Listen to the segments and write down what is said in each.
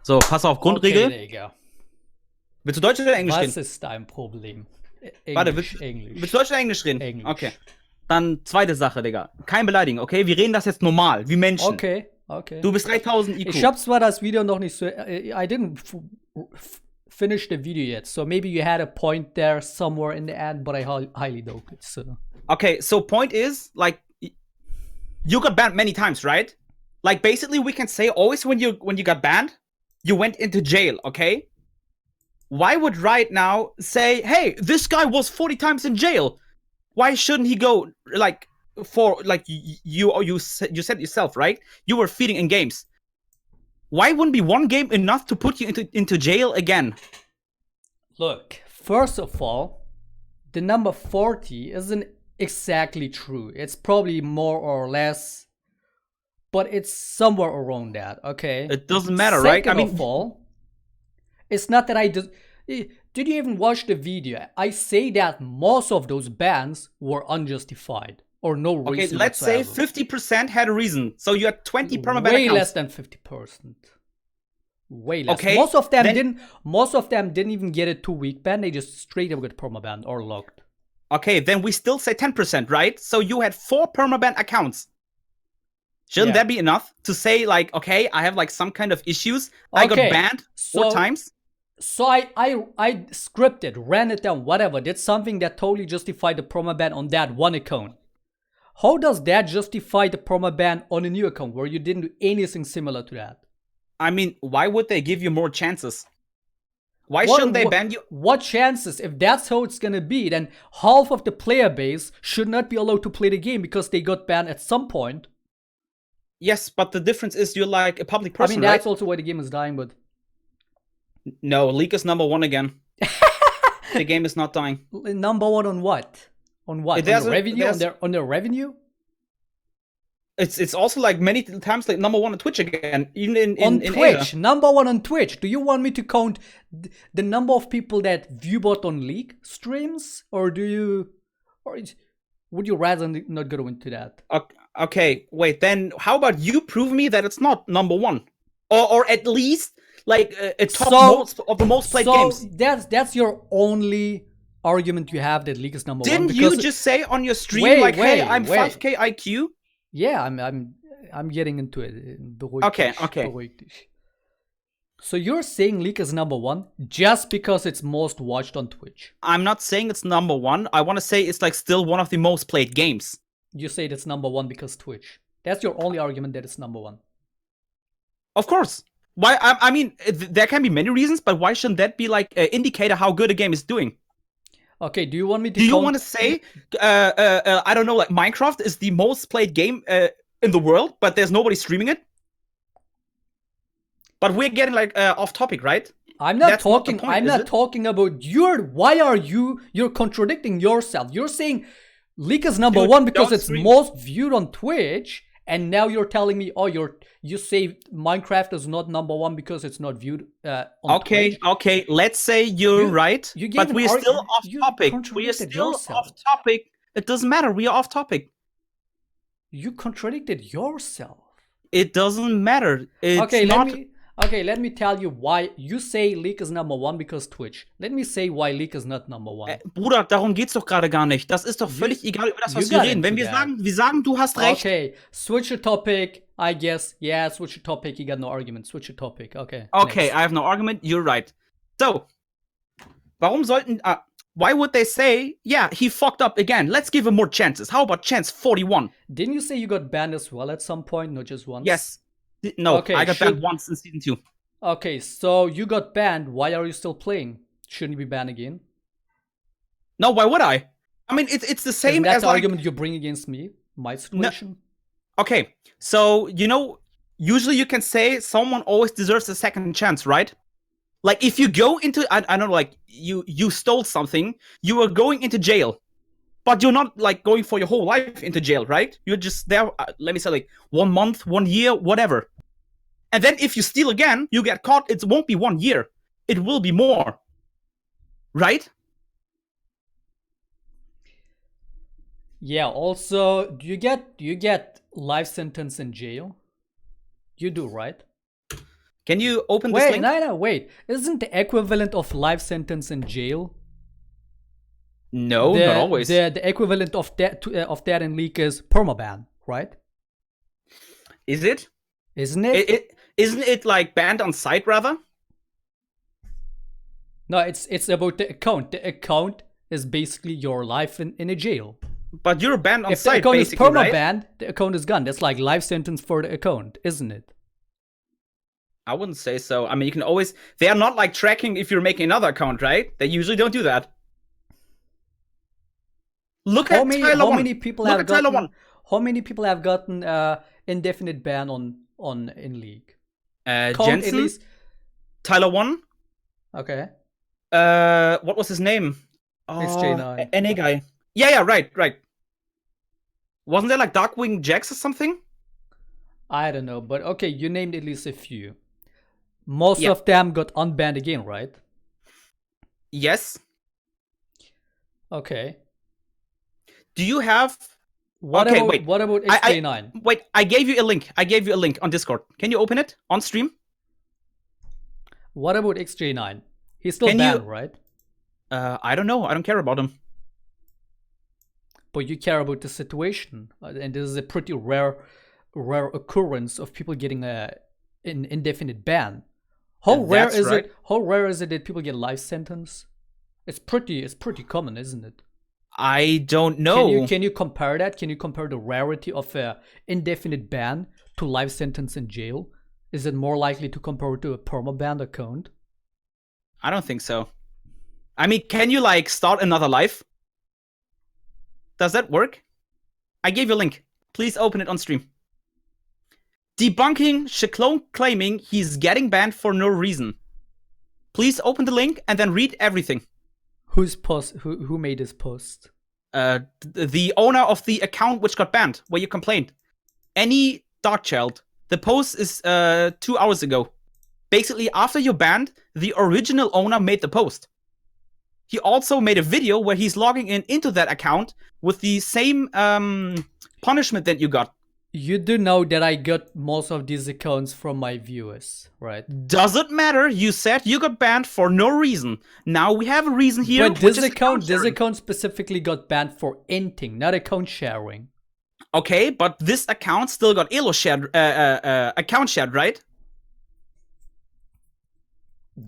So, pass auf, Grundregel. Okay, Digga. Willst du Deutsch oder Englisch reden? Was ist dein Problem? Englisch, Warte, Englisch. willst du Deutsch oder Englisch reden? Englisch. Okay. Dann zweite Sache, Digga. Kein Beleidigen, okay? Wir reden das jetzt normal, wie Menschen. Okay. Du bist 3000 IQ. Ich hab zwar das Video noch nicht so. I didn't finish the video yet, so maybe you had a point there somewhere in the end, but I highly doubt it. So. Okay, so point is, like, you got banned many times, right? Like, basically, we can say always when you got banned, you went into jail, okay? Why would Riot now say, hey, this guy was 40 times in jail? Why shouldn't he go, like, for, like, you said yourself, right? You were feeding in games. Why wouldn't be one game enough to put you into jail again? Look, first of all, the number 40 isn't exactly true. It's probably more or less, but it's somewhere around that, okay? It doesn't matter, right? Second of all, it's not that I just... Did you even watch the video? I say that most of those bans were unjustified or no reason. Okay, let's say 50% had a reason. So you had 20 permaban accounts. Way less than 50%. Way less. Okay, most of them didn't even get a 2-week ban. They just straight up got permaban or locked. Okay, then we still say 10%, right? So you had 4 permaban accounts. Shouldn't that be enough to say, like, okay, I have like some kind of issues. I got banned 4 times. So I scripted, ran it down, whatever, did something that totally justified the permaban on that one account. How does that justify the permaban on a new account where you didn't do anything similar to that? I mean, why would they give you more chances? Why shouldn't they ban you? What chances? If that's how it's gonna be, then half of the player base should not be allowed to play the game because they got banned at some point. Yes, but the difference is you're like a public person, I mean, that's also why the game is dying, but... No, League is number 1 again. The game is not dying. Number 1 on what? On what? On the revenue? On their revenue? It's also like many times like number 1 on Twitch again, even in Twitch. Asia. Number 1 on Twitch. Do you want me to count the number of people that view bot on League streams, or do you, or would you rather not go into that? Okay, wait. Then how about you prove me that it's not number 1, or at least like a top most of the most played games? That's your only argument you have that League is number 1. Didn't you just say on your stream hey, I'm 5k IQ? Yeah, I'm getting into it. Okay. So you're saying League is number 1 just because it's most watched on Twitch? I'm not saying it's number 1. I want to say it's like still one of the most played games. You say it's number 1 because Twitch. That's your only argument that it's number 1. Of course. Why? I mean, there can be many reasons, but why shouldn't that be like an indicator how good a game is doing? Okay, do you want me to... Do you want to say, I don't know, like Minecraft is the most played game in the world, but there's nobody streaming it? But we're getting like off topic, right? I'm not talking about you're contradicting yourself. You're saying League is number 1 because it's most viewed on Twitch, and now you're telling me, oh, you say Minecraft is not number 1 because it's not viewed on Twitch. Okay, let's say you're right, but we're still off topic. We are still off topic. It doesn't matter, we are off topic. You contradicted yourself. It doesn't matter. Let me tell you why you say League is number 1 because Twitch. Let me say why League is not number 1. Bruder, darum geht's doch gerade gar nicht. Das ist doch völlig egal über das, was wir reden. Wenn wir sagen, du hast recht. Okay, switch the topic, I guess. Yeah, switch the topic. You got no argument. Switch the topic. Okay. Okay, next. I have no argument. You're right. So, why would they say, yeah, he fucked up again. Let's give him more chances. How about chance 41? Didn't you say you got banned as well at some point, not just once? Yes. No, okay, I got banned once in season 2. Okay, so you got banned. Why are you still playing? Shouldn't you be banned again? No, why would I? I mean, it's the same as the argument you bring against me, my situation. No. Okay, so you know, usually you can say someone always deserves a second chance, right? Like if you go into, I don't know, like you stole something, you are going into jail. But you're not like going for your whole life into jail, right? You're just there, let me say like 1 month, 1 year, whatever. And then if you steal again, you get caught, it won't be 1 year. It will be more. Right? Yeah, also, do you get life sentence in jail? You do, right? Can you open this link? Wait. Isn't the equivalent of life sentence in jail? No, not always. The equivalent of that in League is permaban, right? Is it? Isn't it? Isn't it like banned on site rather? No, it's about the account. The account is basically your life in a jail. But you're banned on site, if the account basically, is perma right? banned, the account is gone. That's like life sentence for the account, isn't it? I wouldn't say so. I mean, you can always... They are not like tracking if you're making another account, right? They usually don't do that. Look at Tyler 1. How many people have gotten indefinite ban on in League? Jensen, at least... Tyler 1. Okay. What was his name? XJ9. NA guy. Yeah, right. Wasn't there like Darkwing Jax or something? I don't know, but okay, you named at least a few. Most of them got unbanned again, right? Yes. Okay. Do you have... What about XJ9? Wait, I gave you a link on Discord. Can you open it on stream? What about XJ9? He's still banned, right? I don't know. I don't care about him. But you care about the situation, and this is a pretty rare occurrence of people getting an indefinite ban. How rare is it? How rare is it that people get life sentence? It's pretty common, isn't it? I don't know. Can you compare that? Can you compare the rarity of a indefinite ban to life sentence in jail? Is it more likely to compare to a perma-banned account? I don't think so. I mean, can you like start another life? Does that work? I gave you a link. Please open it on stream. Debunking Shaclone claiming he's getting banned for no reason. Please open the link and then read everything. Who made this post? The owner of the account which got banned, where you complained. Any Darkchild. The post is 2 hours ago. Basically, after you're banned, the original owner made the post. He also made a video where he's logging into that account with the same punishment that you got. You do know that I got most of these accounts from my viewers, right? Doesn't matter. You said you got banned for no reason. Now we have a reason here. But this account specifically got banned for inting, not account sharing. Okay, but this account still got elo shared, account shared, right?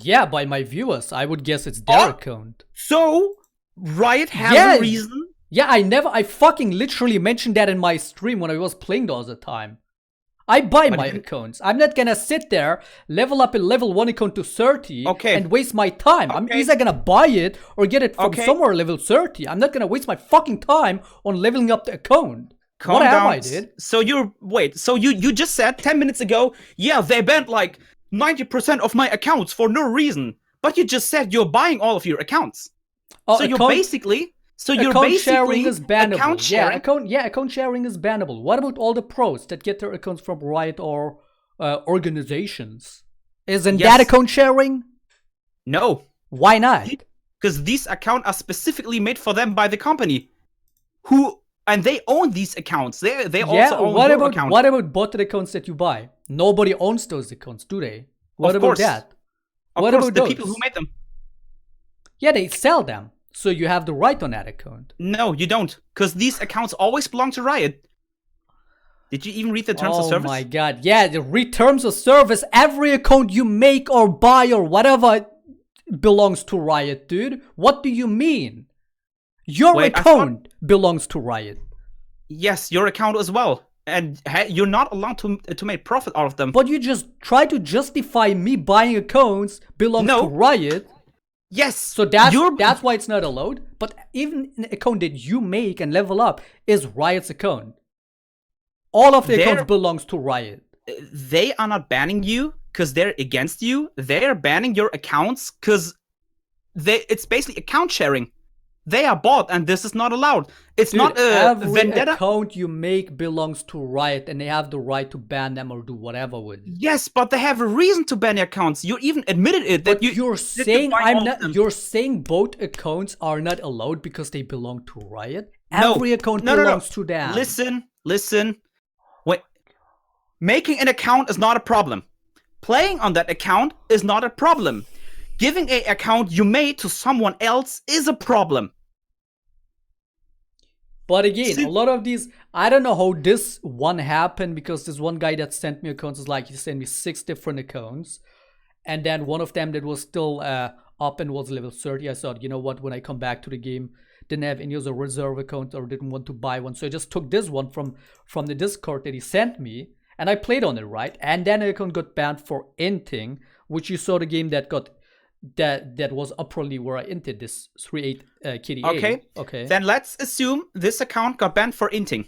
Yeah, by my viewers. I would guess it's their account. So, Riot has a reason? Yeah, I fucking literally mentioned that in my stream when I was playing all the time. I buy my accounts. I'm not gonna sit there, level up a level 1 account to 30 and waste my time. I'm either gonna buy it or get it from somewhere level 30. I'm not gonna waste my fucking time on leveling up the account. Calm down. I did. So you just said 10 minutes ago, yeah, they banned like 90% of my accounts for no reason. But you just said you're buying all of your accounts. So you're basically... account sharing is bannable. Account sharing is bannable. What about all the pros that get their accounts from Riot or organizations? Isn't that account sharing? No. Why not? Because these accounts are specifically made for them by the company. And they own these accounts. They also own your account. What about botted accounts that you buy? Nobody owns those accounts, do they? What about that? What about the people who made them? Yeah, they sell them. So you have the right on that account. No, you don't. Because these accounts always belong to Riot. Did you even read the terms of service? Oh my god. Yeah, the terms of service. Every account you make or buy or whatever belongs to Riot, dude. What do you mean? Your account belongs to Riot. Yes, your account as well. And you're not allowed to make profit out of them. But you just try to justify me buying accounts belongs to Riot. Yes. So that's why it's not allowed. But even an account that you make and level up is Riot's account. All of the accounts belongs to Riot. They are not banning you because they're against you. They're banning your accounts because it's basically account sharing. They are bought and this is not allowed. It's not a vendetta. Every account you make belongs to Riot and they have the right to ban them or do whatever with it. Yes, but they have a reason to ban your accounts. You even admitted it. But you're saying both accounts are not allowed because they belong to Riot? Every account belongs to them. Listen. Making an account is not a problem. Playing on that account is not a problem. Giving an account you made to someone else is a problem. But again, a lot of these, I don't know how this one happened, because this one guy that sent me accounts is like, he sent me 6 different accounts. And then one of them that was still up and was level 30, I thought, you know what, when I come back to the game, didn't have any other reserve account or didn't want to buy one. So I just took this one from the Discord that he sent me, and I played on it, right? And then the account got banned for inting, which you saw the game that got that was upperly where I inted this 3-8 KDA. Okay. Then let's assume this account got banned for inting.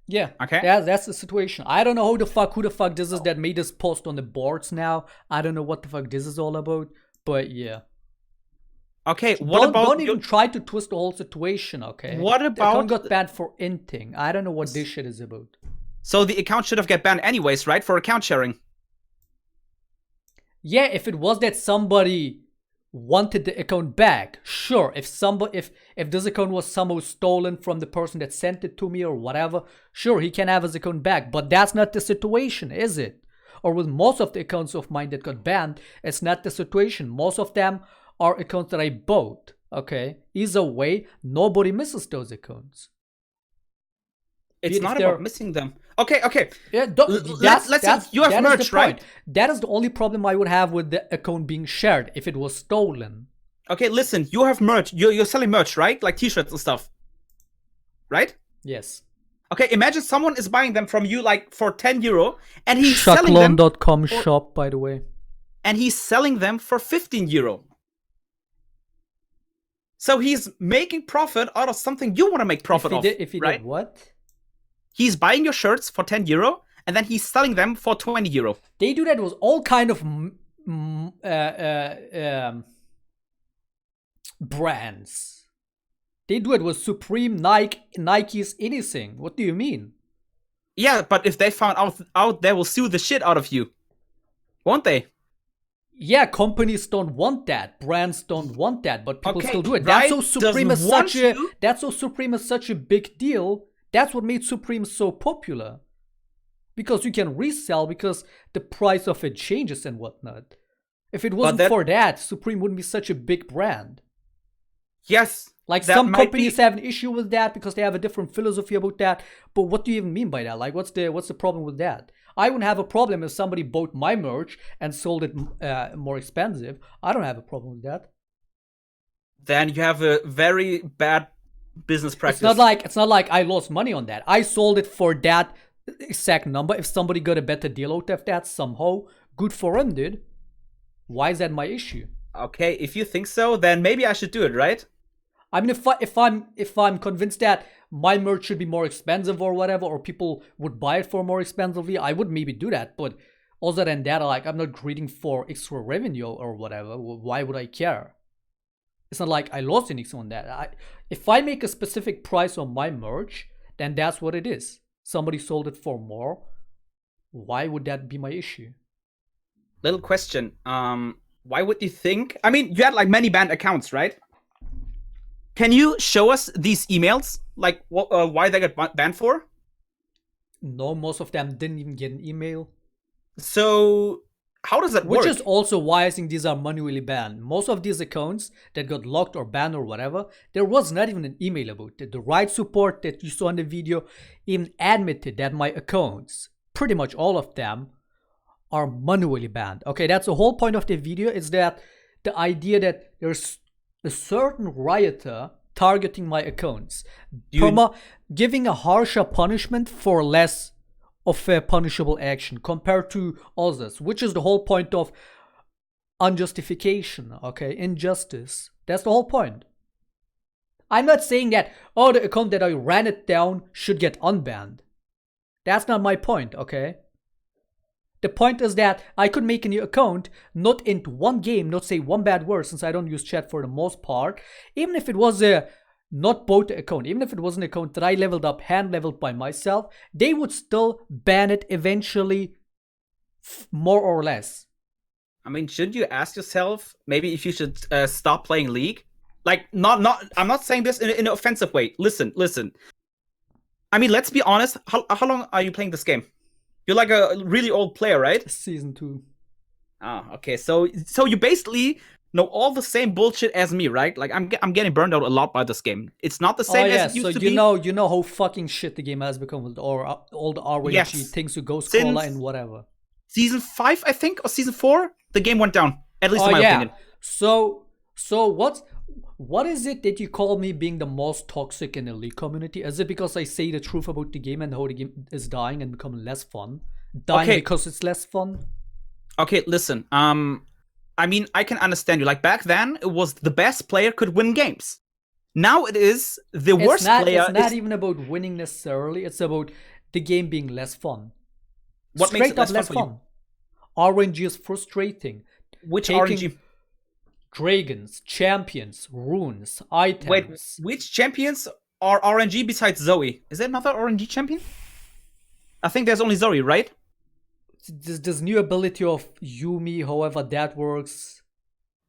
Yeah. Okay. That's the situation. I don't know who the fuck this is that made this post on the boards now. I don't know what the fuck this is all about. But yeah. Okay. Don't even try to twist the whole situation. Okay. What about the account got banned for inting? I don't know what this shit is about. So the account should have got banned anyways, right? For account sharing. Yeah, if it was that somebody wanted the account back, sure. If this account was somehow stolen from the person that sent it to me or whatever, sure, he can have his account back. But that's not the situation, is it? Or with most of the accounts of mine that got banned, it's not the situation. Most of them are accounts that I bought. Okay, either way, nobody misses those accounts. It's not about missing them. Okay. Yeah, you have merch, right? That is the only problem I would have with the account being shared if it was stolen. Okay, listen, you have merch. You're selling merch, right? Like t-shirts and stuff. Right? Yes. Okay, imagine someone is buying them from you like for 10 euro and he's selling them. Shaclone.com shop, by the way. And he's selling them for 15 euro. So he's making profit out of something you want to make profit of. If he right? did what? He's buying your shirts for 10 euro and then he's selling them for 20 euro. They do that with all kind of brands. They do it with Supreme, Nikes, anything. What do you mean? Yeah, but if they found out, they will sue the shit out of you. Won't they? Yeah, companies don't want that. Brands don't want that, but people still do it. Right? That's so Supreme is such a big deal. That's what made Supreme so popular. Because you can resell because the price of it changes and whatnot. If it wasn't for that, Supreme wouldn't be such a big brand. Yes. Like some companies have an issue with that because they have a different philosophy about that. But what do you even mean by that? Like, what's the problem with that? I wouldn't have a problem if somebody bought my merch and sold it more expensive. I don't have a problem with that. Then you have a very bad business practice. It's not like I lost money on that. I sold it for that exact number. If somebody got a better deal out of that somehow, good for him, dude. Why is that my issue? Okay, if you think so, then maybe I should do it, right? I mean, if I'm convinced that my merch should be more expensive or whatever, or people would buy it for more expensively, I would maybe do that. But other than that, like, I'm not greeting for extra revenue or whatever. Why would I care? It's not like I lost anything on that. If I make a specific price on my merch, then that's what it is. Somebody sold it for more. Why would that be my issue? Little question. Why would you think? I mean, you had like many banned accounts, right? Can you show us these emails? Like, why they got banned for? No, most of them didn't even get an email. So how does that work? Which is also why I think these are manually banned. Most of these accounts that got locked or banned or whatever, there was not even an email about it. The right support that you saw in the video even admitted that my accounts, pretty much all of them, are manually banned. Okay, that's the whole point of the video, is that the idea that there's a certain rioter targeting my accounts, giving a harsher punishment for less of a punishable action compared to others, which is the whole point of unjustification, okay, injustice. That's the whole point. I'm not saying that, the account that I ran it down should get unbanned. That's not my point, okay? The point is that I could make a new account, not into one game, not say one bad word, since I don't use chat for the most part. Even if it was a not bought account, even if it was an account that I leveled up, hand leveled by myself, they would still ban it eventually, more or less. I mean, shouldn't you ask yourself maybe if you should stop playing League? Like, I'm not saying this in an offensive way. Listen. I mean, let's be honest. How long are you playing this game? You're like a really old player, right? Season 2. Oh, okay. So you basically know all the same bullshit as me, right? Like I'm getting burned out a lot by this game. It's not the same as it used to be. You know how fucking shit the game has become with all the RNG things to Ghost Crawler and whatever. Season 5, I think, or season 4, the game went down. At least in my opinion. So what is it that you call me being the most toxic in the League community? Is it because I say the truth about the game and how the game is dying and becoming less fun? Because it's less fun? Okay, listen. I mean, I can understand you. Like back then, it was the best player could win games. Now it is the worst player. It's not even about winning necessarily. It's about the game being less fun. What makes it less fun? RNG is frustrating. Which RNG? Dragons, champions, runes, items. Wait, which champions are RNG besides Zoe? Is there another RNG champion? I think there's only Zoe, right? This new ability of Yumi, however that works.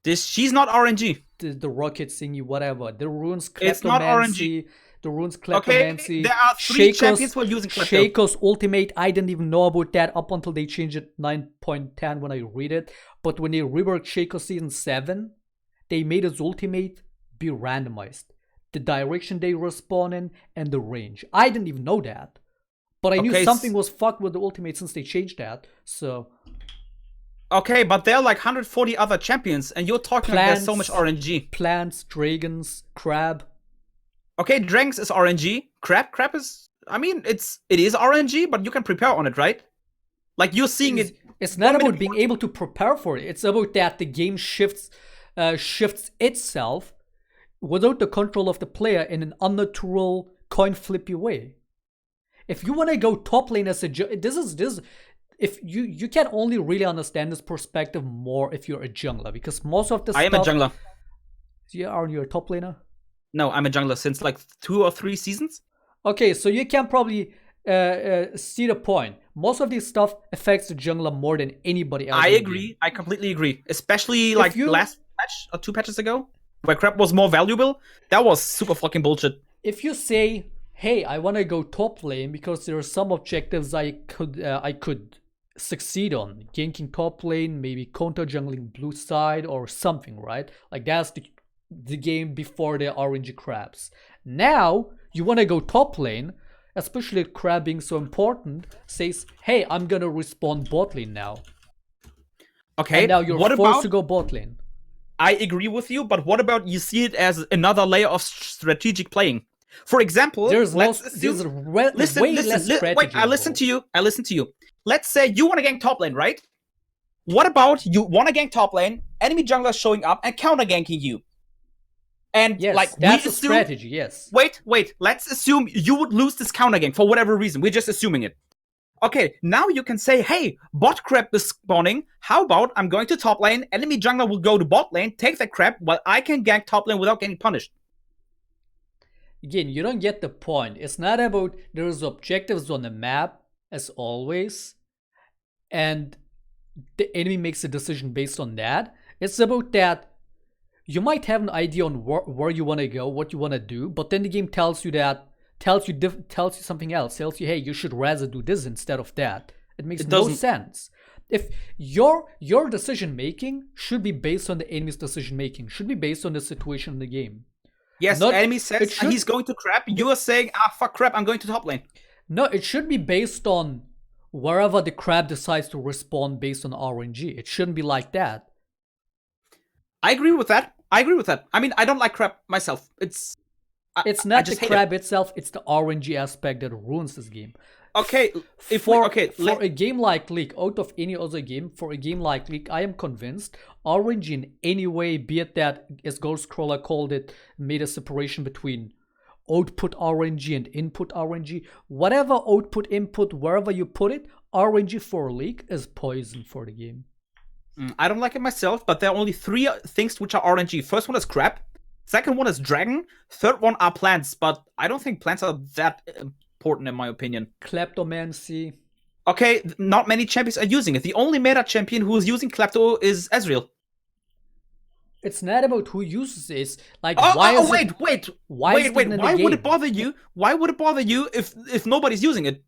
She's not RNG. The rocket thingy, whatever. The runes kleptomancy. It's not RNG. The runes kleptomancy. Okay, there are 3 champions who are using klepto. Shaco's ultimate, I didn't even know about that up until they changed it 9.10 when I read it. But when they reworked Shaco Season 7, they made his ultimate be randomized. The direction they respawn in and the range. I didn't even know that. But I knew something was fucked with the ultimate since they changed that. So... Okay, but there are like 140 other champions, and you're talking like there's so much RNG. Plants, dragons, crab. Okay, dragons is RNG. Crab is... I mean, it is RNG, but you can prepare on it, right? Like, you're seeing it... It's not about being able to prepare for it. It's about that the game shifts itself without the control of the player in an unnatural, coin-flippy way. If you want to go top lane as a... If you can only really understand this perspective more if you're a jungler, because most of the stuff... I am a jungler. Aren't you a top laner? No, I'm a jungler since like 2 or 3 seasons. Okay, so you can probably see the point. Most of this stuff affects the jungler more than anybody else. I agree. I completely agree. Especially like last patch or 2 patches ago, where crab was more valuable. That was super fucking bullshit. If you say, hey, I want to go top lane because there are some objectives I could succeed on, ganking top lane, maybe counter jungling blue side or something, right? Like that's the game before the RNG crabs. Now you want to go top lane, especially crab being so important, says, hey, I'm gonna respawn bot lane now. Okay, and now you're forced to go bot lane. I agree with you, but what about you see it as another layer of strategic playing? For example, there's way less strategy. Wait, I listen to you. Let's say you want to gank top lane, right? What about you want to gank top lane, enemy jungler showing up and counter ganking you? And yes, like that's a strategy, yes. Wait, let's assume you would lose this counter gank for whatever reason. We're just assuming it. Okay, now you can say, hey, bot crab is spawning. How about I'm going to top lane, enemy jungler will go to bot lane, take that crab, while I can gank top lane without getting punished. Again, you don't get the point. It's not about there's objectives on the map, as always, and the enemy makes a decision based on that. It's about that you might have an idea on where you want to go, what you want to do, but then the game tells you something else. Tells you, hey, you should rather do this instead of that. It makes no sense. If your decision making should be based on the enemy's decision making, should be based on the situation in the game. Yes, the enemy says he's going to crab. You are saying, fuck crab, I'm going to top lane. No, it should be based on wherever the crab decides to respawn based on RNG. It shouldn't be like that. I agree with that. I mean, I don't like crab myself. It's not the crab itself, it's the RNG aspect that ruins this game. Okay, for a game like League, out of any other game, for a game like League, I am convinced RNG in any way, be it that, as Ghostcrawler called it, made a separation between output RNG and input RNG. Whatever output, input, wherever you put it, RNG for League is poison for the game. I don't like it myself, but there are only 3 things which are RNG. First one is crab. Second one is dragon. Third one are plants, but I don't think plants are that important in my opinion. Kleptomancy. Okay, not many champions are using it. The only meta champion who is using Klepto is Ezreal. It's not about who uses it. Like, why would it bother you? Why would it bother you if nobody's using it?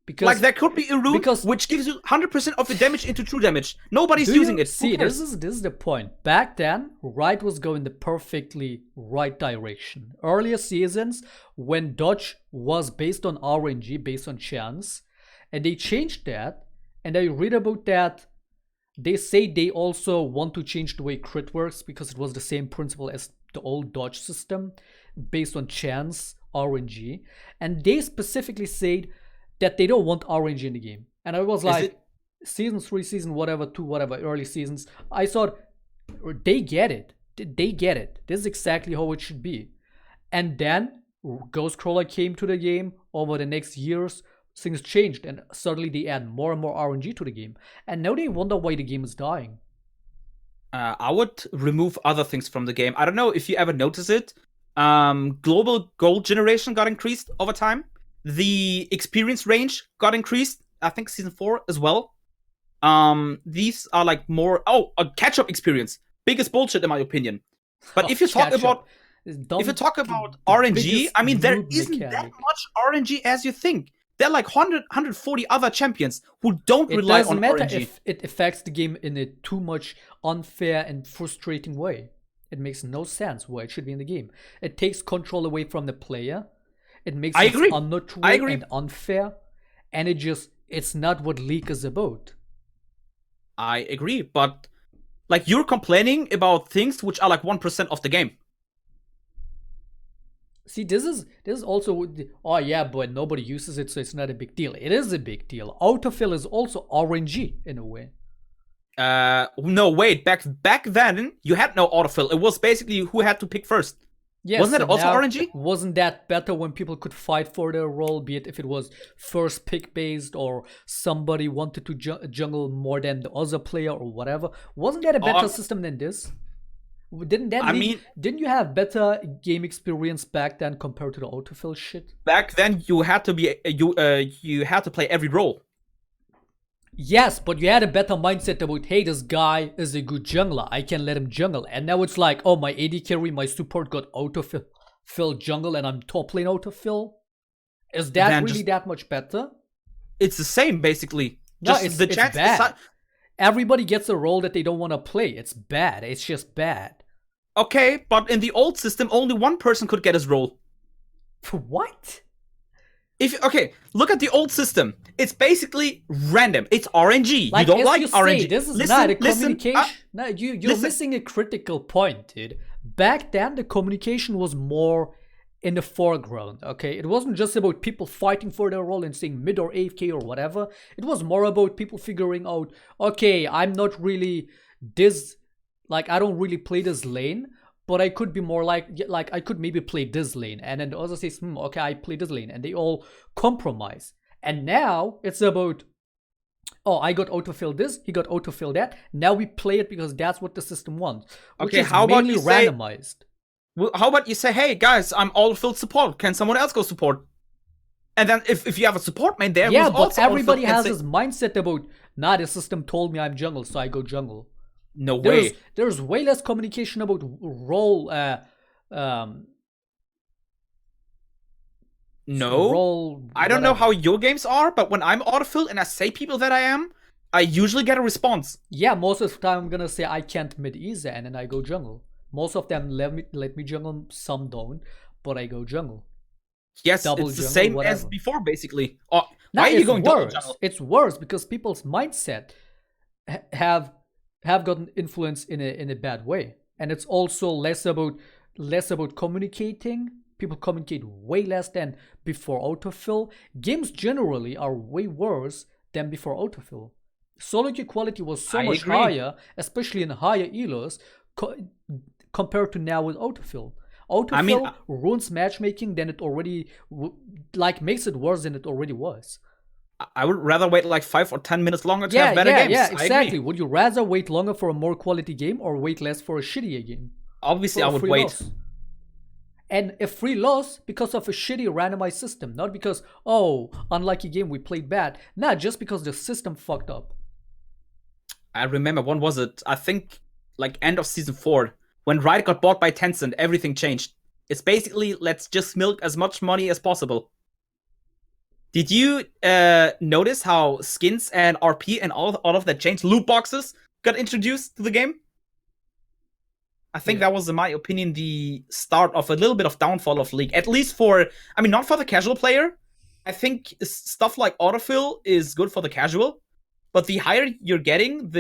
Because like there could be a rune which gives you 100% of the damage into true damage. Nobody's using it. See, this is the point. Back then, Riot was going the perfectly right direction. Earlier seasons, when dodge was based on RNG, based on chance, and they changed that, and I read about that. They say they also want to change the way crit works because it was the same principle as the old dodge system based on chance, RNG. And they specifically said that they don't want RNG in the game. And I was like, season 3, season whatever, 2, whatever, early seasons, I thought, they get it. They get it. This is exactly how it should be. And then Ghostcrawler came to the game over the next years. Things changed, and suddenly they add more and more RNG to the game. And now they wonder why the game is dying. I would remove other things from the game. I don't know if you ever notice it. Global gold generation got increased over time. The experience range got increased. I think season 4 as well. These are like more... Oh, a catch-up experience. Biggest bullshit in my opinion. But if you talk about... If you talk about RNG, I mean, there isn't that much RNG as you think. There are like 140 other champions who don't rely on RNG. It doesn't matter if it affects the game in a too much unfair and frustrating way. It makes no sense why it should be in the game. It takes control away from the player. It makes it unnatural and unfair. And it's not what League is about. I agree, but like you're complaining about things which are like 1% of the game. See, this is also, oh yeah, but nobody uses it, so it's not a big deal. It is a big deal. Autofill is also RNG in a way. No, wait. Back then, you had no autofill. It was basically who had to pick first. Yes, wasn't that also RNG? Wasn't that better when people could fight for their role, be it if it was first pick based or somebody wanted to jungle more than the other player or whatever? Wasn't that a better system than this? Didn't you have better game experience back then compared to the autofill shit? Back then you had to be you had to play every role. Yes, but you had a better mindset about, hey, this guy is a good jungler, I can let him jungle. And now it's like, oh, my AD carry, my support got autofill jungle and I'm top lane autofill. Is that really that much better? It's the same basically. No, it's bad. Everybody gets a role that they don't want to play. It's bad. It's just bad. Okay, but in the old system, only one person could get his role. What? Okay, look at the old system. It's basically random. It's RNG. Like, you don't like RNG. Say, this is not a communication. No, you're missing a critical point, dude. Back then, the communication was more in the foreground, okay? It wasn't just about people fighting for their role and saying mid or AFK or whatever. It was more about people figuring out, okay, I'm not really this, like, I don't really play this lane, but I could be more like I could maybe play this lane. And then the other says, okay, I play this lane. And they all compromise. And now it's about, oh, I got autofill this, he got autofill that. Now we play it because that's what the system wants. Okay, how about you randomized? How about you say, hey guys, I'm all filled support. Can someone else go support? And then if you have a support main there, yeah, but everybody has this mindset about, nah, the system told me I'm jungle, so I go jungle. No way. There's way less communication about role. No, I don't know how your games are, but when I'm autofilled and I say people that I am, I usually get a response. Yeah, most of the time I'm gonna say I can't mid either, and then I go jungle. Most of them let me jungle, some don't, but I go jungle. Yes, it's the same as before, basically. Why are you going worse? It's worse because people's mindset have gotten influence in a bad way, and it's also less about communicating. People communicate way less than before autofill. Games generally are way worse than before autofill. Solo queue quality was so much higher, especially in higher elos, compared to now with autofill. Autofill ruins matchmaking than it already makes it worse than it already was. I would rather wait like 5 or 10 minutes longer to have better games. Yeah, exactly. Would you rather wait longer for a more quality game or wait less for a shittier game? Obviously, I would wait. Loss. And a free loss because of a shitty randomized system, not because, oh, unlucky game, we played bad. Nah, just because the system fucked up. I remember, when was it? I think like end of season 4. When Riot got bought by Tencent, everything changed. It's basically, let's just milk as much money as possible. Did you notice how skins and RP and all of that changed? Loot boxes got introduced to the game. I think that was, in my opinion, the start of a little bit of downfall of League. At least for, I mean, not for the casual player. I think stuff like autofill is good for the casual, but the higher you're getting,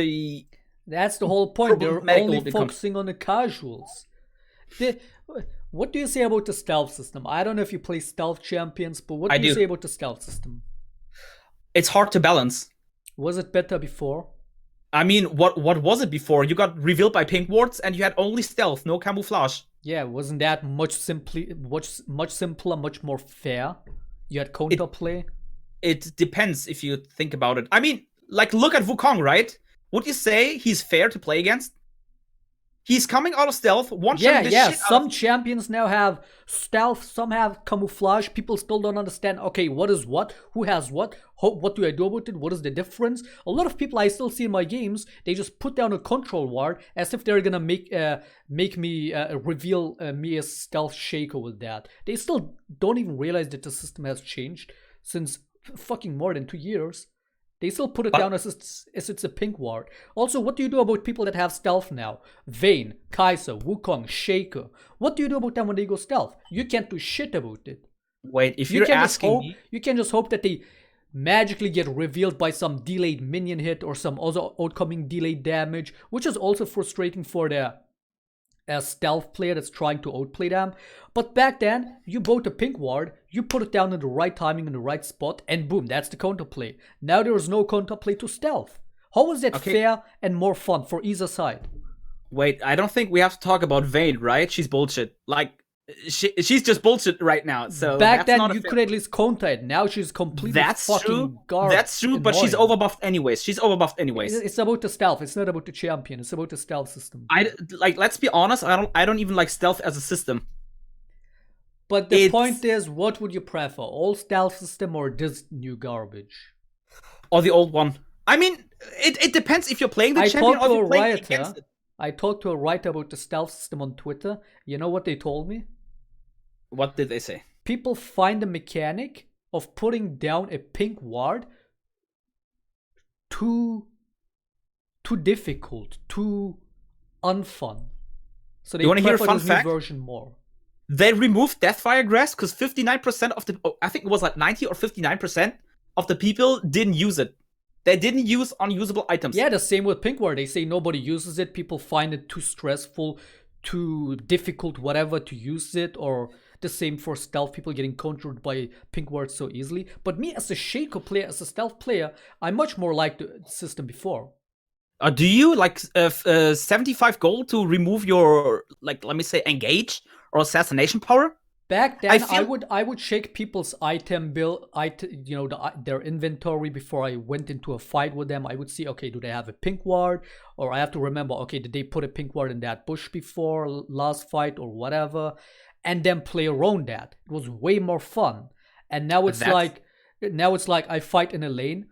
that's the whole point. They're only focusing on the casuals. What do you say about the stealth system? I don't know if you play stealth champions, but what do you say about the stealth system? It's hard to balance. Was it better before? I mean, what was it before? You got revealed by pink wards and you had only stealth, no camouflage. Yeah, wasn't that much simpler, much more fair? You had counterplay. It depends if you think about it. I mean, like, look at Wukong, right? Would you say he's fair to play against? He's coming out of stealth. Some champions now have stealth, some have camouflage. People still don't understand, okay, what is what? Who has what? What do I do about it? What is the difference? A lot of people I still see in my games, they just put down a control ward as if they're gonna make me reveal me as stealth Shaco with that. They still don't even realize that the system has changed since fucking more than 2 years. They still put it down as it's a pink ward. Also, what do you do about people that have stealth now? Vayne, Kai'Sa, Wukong, Shaker. What do you do about them when they go stealth? You can't do shit about it. Wait, if you're asking me... You can just hope that they magically get revealed by some delayed minion hit or some other outcoming delayed damage, which is also frustrating for the stealth player that's trying to outplay them. But back then, you bought a pink ward, you put it down in the right timing in the right spot, and boom, that's the counterplay. Now there is no counterplay to stealth. How is that fair and more fun for either side? Wait, I don't think we have to talk about Vayne, right? She's bullshit. Like, she's just bullshit right now. So back then you could at least counter it. Now she's completely fucking garbage. That's true, but she's overbuffed anyways. It's about the stealth. It's not about the champion. It's about the stealth system. Let's be honest. I don't even like stealth as a system. But the point is, what would you prefer? Old stealth system or this new garbage? Or the old one? I mean, it depends if you're playing the champion or if you're playing against it. I talked to a writer about the stealth system on Twitter. You know what they told me? What did they say? People find the mechanic of putting down a pink ward too difficult, too unfun. So they want to hear a fun this fact? New version more. They removed Deathfire Grass because 59% of the... I think it was like 90 or 59% of the people didn't use it. They didn't use unusable items. Yeah, the same with pink ward. They say nobody uses it. People find it too stressful, too difficult, whatever, to use it. Or the same for stealth, people getting countered by pink ward so easily. But me as a Shaco player, as a stealth player, I much more like the system before. Do you like 75 gold to remove your, like, let me say, engage or assassination power? Back then, I would check people's item bill, their inventory before I went into a fight with them. I would see, okay, do they have a pink ward? Or I have to remember, okay, did they put a pink ward in that bush before last fight or whatever? And then play around that. It was way more fun. And now it's like I fight in a lane.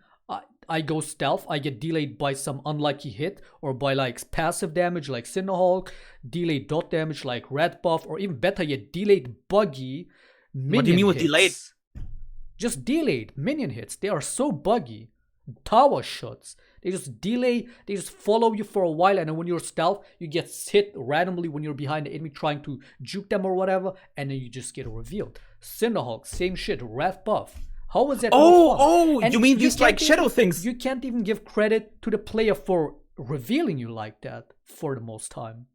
I go stealth, I get delayed by some unlucky hit, or by like passive damage like Cinderhulk, delayed dot damage like red buff, or even better yet, delayed buggy minion hits. What do you mean with delayed? Just delayed minion hits. They are so buggy. Tower shots. They just delay, they just follow you for a while, and then when you're stealth, you get hit randomly when you're behind the enemy trying to juke them or whatever, and then you just get revealed. Cinderhulk, same shit, red buff. How was that? You mean these like shadow things? You can't even give credit to the player for revealing you like that for the most time.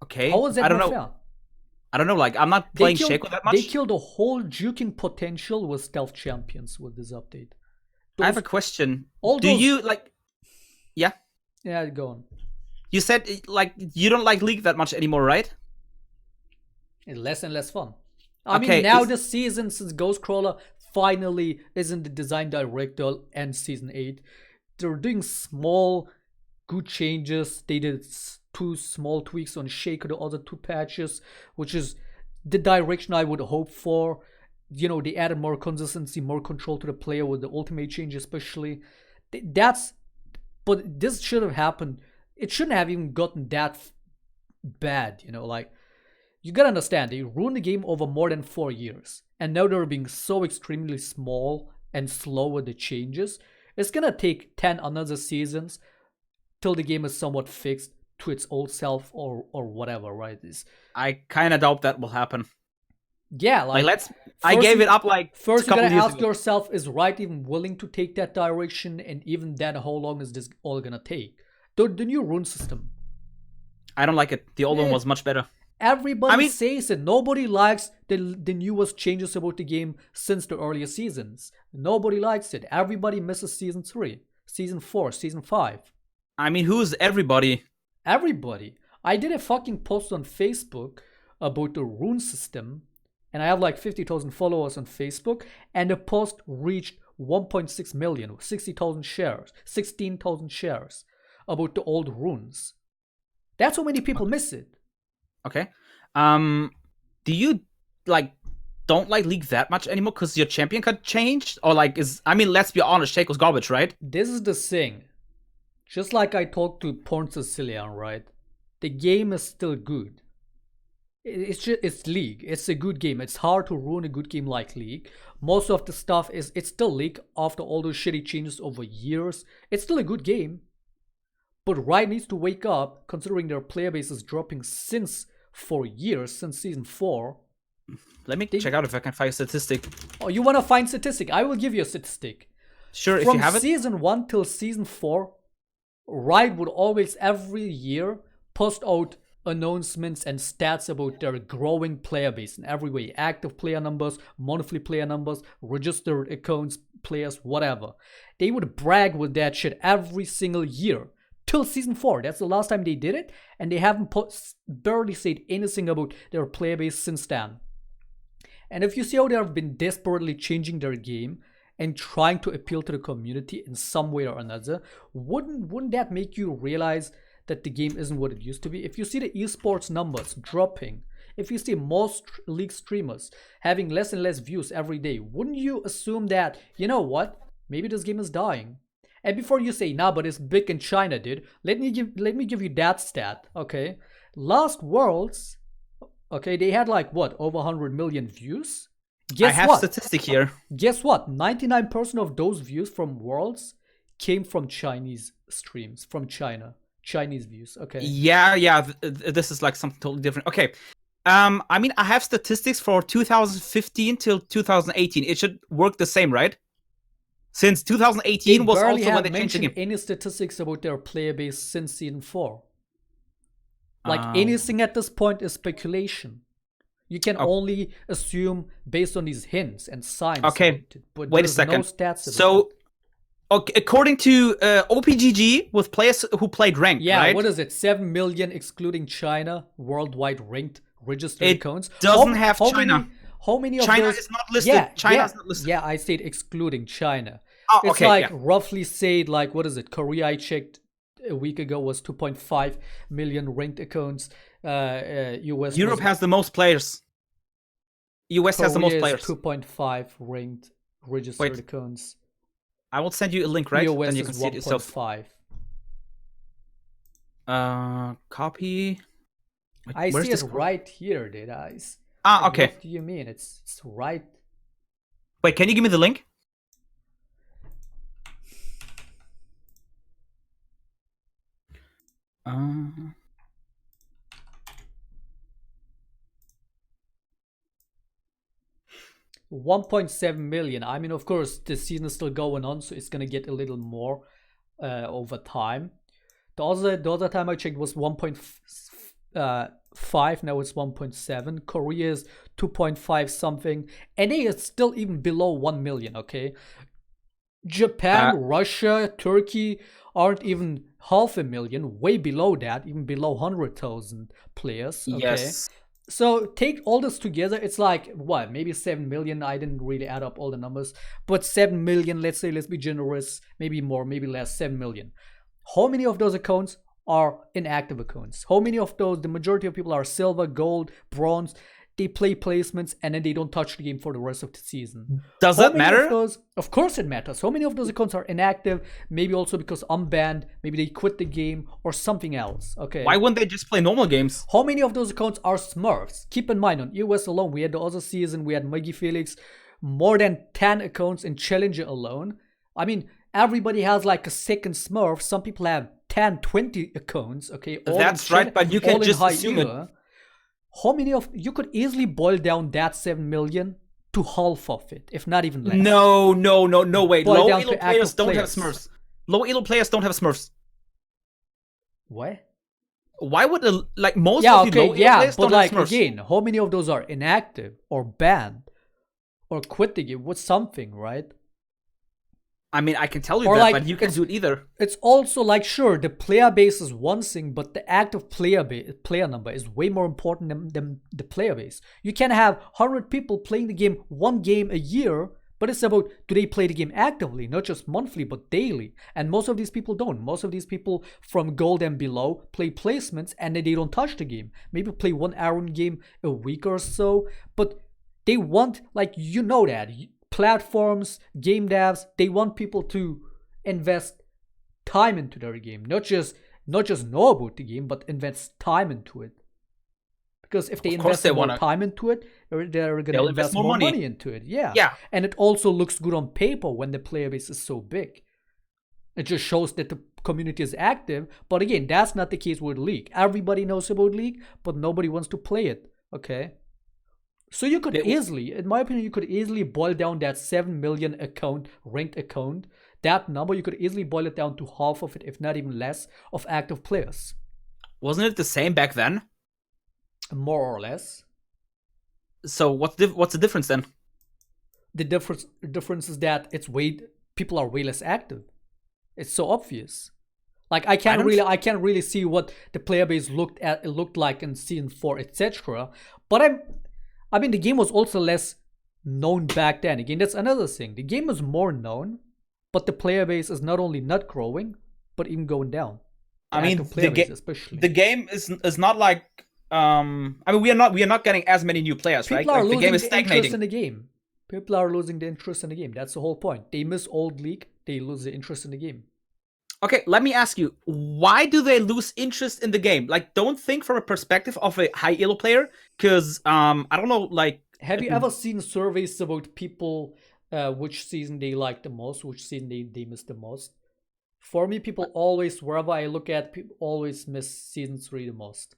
Okay. How was that fair? I don't know. Like, I'm not playing Shaco that much. They killed the whole juking potential with stealth champions with this update. I have a question. Do you like? Yeah. Yeah, go on. You said like you don't like League that much anymore, right? It's less and less fun. I mean, now this season, since Ghostcrawler finally isn't the design director and season 8, they're doing small, good changes. They did 2 small tweaks on Shaco, the other 2 patches, which is the direction I would hope for. You know, they added more consistency, more control to the player with the ultimate change especially. But this should have happened. It shouldn't have even gotten that bad, you know, like... You gotta understand, they ruined the game over more than 4 years. and now they're being so extremely small and slow with the changes. It's gonna take 10 another seasons till the game is somewhat fixed to its old self or whatever, right? I kind of doubt that will happen. Yeah, I gave it up like first. You gotta ask yourself: is Riot even willing to take that direction? And even then, how long is this all gonna take? The new rune system. I don't like it. The old one was much better. Everybody says it. Nobody likes the newest changes about the game since the earlier seasons. Nobody likes it. Everybody misses Season 3, Season 4, Season 5. I mean, who's everybody? Everybody. I did a fucking post on Facebook about the rune system, and I have like 50,000 followers on Facebook, and the post reached 1.6 million, 60,000 shares, 16,000 shares about the old runes. That's how many people miss it. Okay. Do you don't like League that much anymore because your champion got changed? Or let's be honest, Shaco's garbage, right? This is the thing. Just like I talked to Porn Sicilian, right? The game is still good. It's League. It's a good game. It's hard to ruin a good game like League. Most of the stuff it's still League after all those shitty changes over years. It's still a good game. But Riot needs to wake up, considering their player base is dropping for years, since Season 4. Let me check out if I can find a statistic. Oh, you want to find statistic? I will give you a statistic. Sure, if you have it. From Season 1 till Season 4, Riot would always, every year, post out announcements and stats about their growing player base in every way. Active player numbers, monthly player numbers, registered accounts, players, whatever. They would brag with that shit every single year. Till Season 4. That's the last time they did it. And they haven't barely said anything about their player base since then. And if you see how they have been desperately changing their game and trying to appeal to the community in some way or another, wouldn't that make you realize that the game isn't what it used to be? If you see the esports numbers dropping, if you see most League streamers having less and less views every day, wouldn't you assume that, you know what, maybe this game is dying? And before you say, nah, but it's big in China, dude, let me give you that stat, okay? Last Worlds, okay, they had like what, over 100 million views? I have statistic here. Guess what? 99% of those views from Worlds came from Chinese streams, from China. Chinese views, okay? Yeah, this is like something totally different. Okay. I mean, I have statistics for 2015 till 2018. It should work the same, right? Since 2018 was also when they changed the game. Any statistics about their player base since Season 4. Like anything at this point is speculation. You can only assume based on these hints and signs. Okay, but wait a second. No stats so, okay, according to OPGG, with players who played ranked, right? What is it? 7 million excluding China worldwide ranked registered accounts. It doesn't have China. How many of China those? is not listed. Yeah, China is not listed. Yeah, I said excluding China. Oh, it's okay, like roughly said, like, what is it? Korea, I checked a week ago, was 2.5 million ranked accounts. US. Europe has the most players. US has the most players. 2.5 ranked registered accounts. I will send you a link, right? US then you can see it yourself. 1.5. Copy. Wait, I see it right here, dude. Okay. What do you mean? It's right. Wait, can you give me the link? Uh... 1.7 million. I mean, of course, the season is still going on, so it's gonna get a little more over time. The other time I checked was 1.5. Now it's 1.7. Korea is 2.5 something. NA is still even below 1 million. Okay, Japan, Russia, Turkey aren't even 500,000. Way below that, even below 100,000 players. Okay? Yes. So take all this together, it's like, what, maybe 7 million. I didn't really add up all the numbers, but 7 million, let's say, let's be generous, maybe more, maybe less, 7 million. How many of those accounts are inactive accounts? How many of those, the majority of people are silver, gold, bronze? they play placements, and then they don't touch the game for the rest of the season. Does that matter? Of course it matters. How many of those accounts are inactive? Maybe also because unbanned. Maybe they quit the game or something else. Okay. Why wouldn't they just play normal games? How many of those accounts are Smurfs? Keep in mind, on EOS alone, we had the other season, we had Maggie Felix, more than 10 accounts in Challenger alone. I mean, everybody has like a second Smurf. Some people have 10, 20 accounts. Okay. That's right, but you can just assume it. How many of you could easily boil down that 7 million to half of it, if not even less? No way. Low elo players don't have Smurfs. Low elo players don't have Smurfs. What? Why would most of the low elo players don't have Smurfs? Again, how many of those are inactive or banned or quit the game with something, right? I mean, I can tell you that, but you can do it either. It's also like, sure, the player base is one thing, but the active player number is way more important than the player base. You can have 100 people playing the game, one game a year, but it's about, do they play the game actively, not just monthly, but daily? And most of these people don't. Most of these people from gold and below play placements, and then they don't touch the game. Maybe play one Aaron game a week or so, but they want, like, you know that. Platforms, game devs, they want people to invest time into their game, not just know about the game, but invest time into it. Because if they invest more time into it, they're going to invest more money into it. Yeah. And it also looks good on paper when the player base is so big. It just shows that the community is active. But again, that's not the case with League. Everybody knows about League, but nobody wants to play it. Okay. So you could easily, in my opinion, you could easily boil down that 7 million account, ranked account, that number, you could easily boil it down to half of it, if not even less, of active players. Wasn't it the same back then? More or less. So what's the difference then? The difference is that people are way less active. It's so obvious. Like I can't really see what the player base looked like in season 4, etc. But I mean, the game was also less known back then. Again, that's another thing. The game is more known, but the player base is not only not growing, but even going down. I mean, the game is not like. I mean, we are not getting as many new players, right? Like, the game is stagnating. People are losing the interest in the game. That's the whole point. They miss old League. They lose the interest in the game. Okay, let me ask you, why do they lose interest in the game? Like, don't think from a perspective of a high elo player, because, I don't know, like... Have you ever seen surveys about people, which season they like the most, which season they miss the most? For me, people always, wherever I look at, people always miss season 3 the most.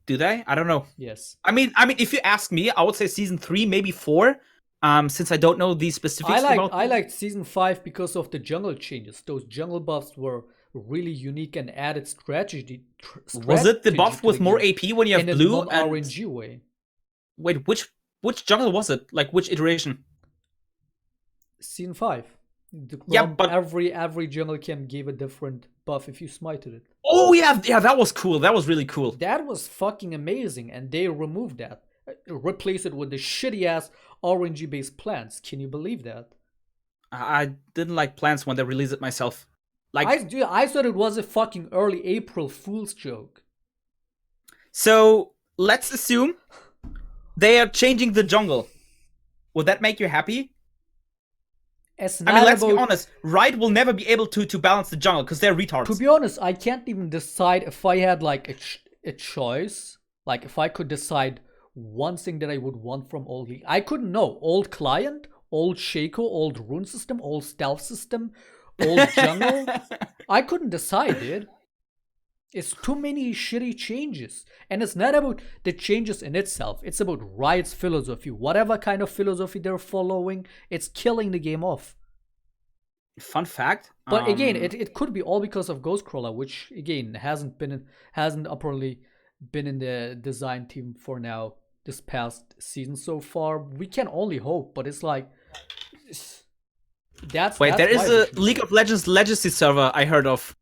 Do they? I don't know. Yes. I mean, if you ask me, I would say season 3, maybe 4. Since I don't know the specifics. I liked season 5 because of the jungle changes. Those jungle buffs were really unique and added strategy. Was it the buff with more AP when you have blue and RNG way? Wait, which jungle was it? Like which iteration? Season 5. But every jungle camp gave a different buff if you smited it. Oh yeah, that was cool. That was really cool. That was fucking amazing, and they removed that. Replace it with the shitty ass RNG based plants. Can you believe that? I didn't like plants when they released it myself. Like I thought it was a fucking early April Fool's joke. So let's assume they are changing the jungle. Would that make you happy? Let's be honest. Riot will never be able to balance the jungle because they're retards. To be honest, I can't even decide if I had like a choice. Like if I could decide one thing that I would want from old League. I couldn't know. Old client, old Shaco, old rune system, old stealth system, old jungle. I couldn't decide, dude. It's too many shitty changes. And it's not about the changes in itself. It's about Riot's philosophy. Whatever kind of philosophy they're following, it's killing the game off. Fun fact. But again, it could be all because of Ghostcrawler, which again hasn't properly been in the design team for now. This past season so far, we can only hope, but it's like that's. Wait, there is a League of Legends Legacy server I heard of.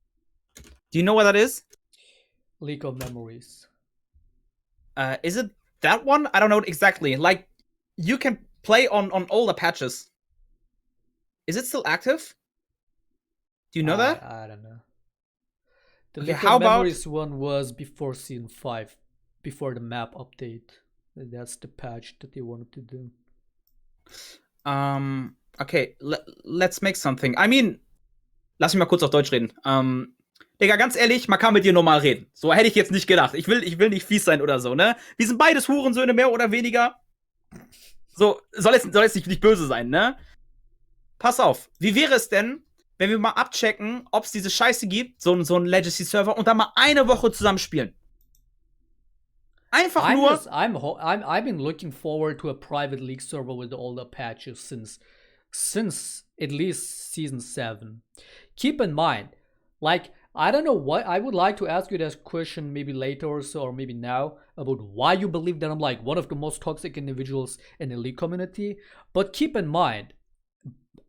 Do you know what that is? League of Memories. Is it that one? I don't know exactly. Like, you can play on all the patches. Is it still active? Do you know that? I don't know. The League of Memories one was before season 5, before the map update. That's the patch that they wanted to do. Okay, let's make something. I mean, lass mich mal kurz auf Deutsch reden. Digga, ganz ehrlich, man kann mit dir normal reden. So hätte ich jetzt nicht gedacht. Ich will nicht fies sein oder so, ne? Wir sind beides Hurensöhne, mehr oder weniger. So, soll jetzt nicht böse sein, ne? Pass auf, wie wäre es denn, wenn wir mal abchecken, ob es diese Scheiße gibt, so ein Legacy-Server, und dann mal eine Woche zusammen spielen? Einfach nur. I've been looking forward to a private league server with all the patches since at least season 7. Keep in mind, like, I don't know what I would like to ask you this question maybe later or so, or maybe now, about why you believe that I'm like one of the most toxic individuals in the league community. But keep in mind,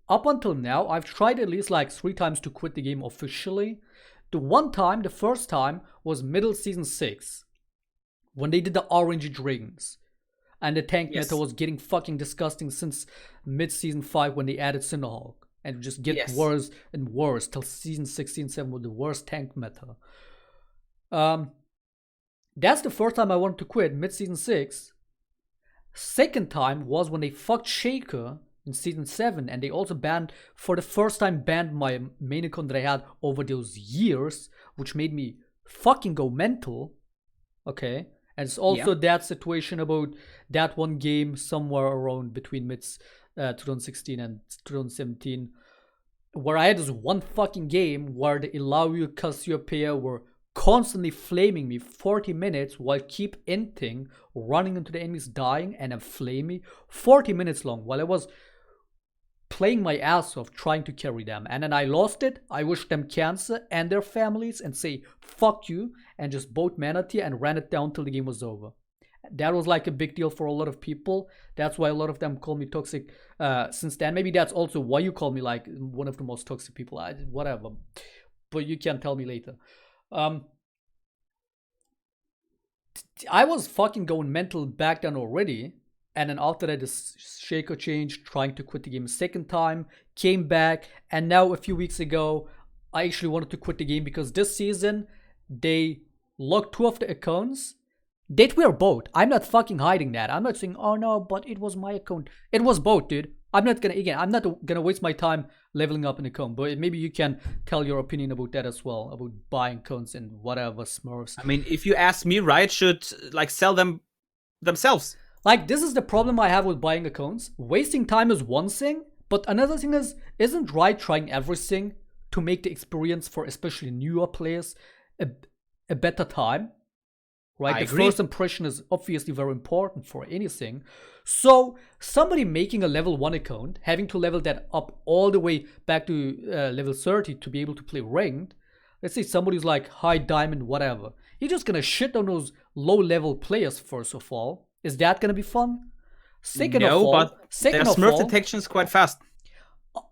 up until now, I've tried at least like 3 times to quit the game officially. The first time was middle season 6. When they did the orange dragons. And the tank meta was getting fucking disgusting since mid-season 5 when they added Cinderhawk. And it just get worse and worse till season 16, 7 with the worst tank meta. That's the first time I wanted to quit, mid-season 6. Second time was when they fucked Shaker in season 7, and they also for the first time banned my main account that I had over those years, which made me fucking go mental. Okay? And it's also that situation about that one game somewhere around between mids 2016 and 2017, where I had this one fucking game where the Ilario Cassiopeia were constantly flaming me 40 minutes while keep inting, running into the enemies, dying, and then flame me 40 minutes long while I was playing my ass off trying to carry them. And then I lost it. I wished them cancer and their families and say fuck you, and just bought Manatee and ran it down till the game was over. That was like a big deal for a lot of people. That's why a lot of them call me toxic since then. Maybe that's also why you call me like one of the most toxic people. Whatever, but you can tell me later. I was fucking going mental back then already. And then after that, this Shaker change, trying to quit the game a second time, came back. And now a few weeks ago, I actually wanted to quit the game because this season, they locked 2 of the accounts that were both. I'm not fucking hiding that. I'm not saying, oh no, but it was my account. It was both, dude. I'm not gonna waste my time leveling up an account. But maybe you can tell your opinion about that as well, about buying accounts and whatever Smurfs. I mean, if you ask me, Riot should like sell them themselves. Like, this is the problem I have with buying accounts. Wasting time is one thing, but another thing isn't Riot trying everything to make the experience for especially newer players a better time? Right? The first impression is obviously very important for anything. So, somebody making a level 1 account, having to level that up all the way back to level 30 to be able to play ranked, let's say somebody's like high diamond, whatever. You're just gonna shit on those low level players first of all. Is that gonna be fun? Second of all, their Smurf detection is quite fast.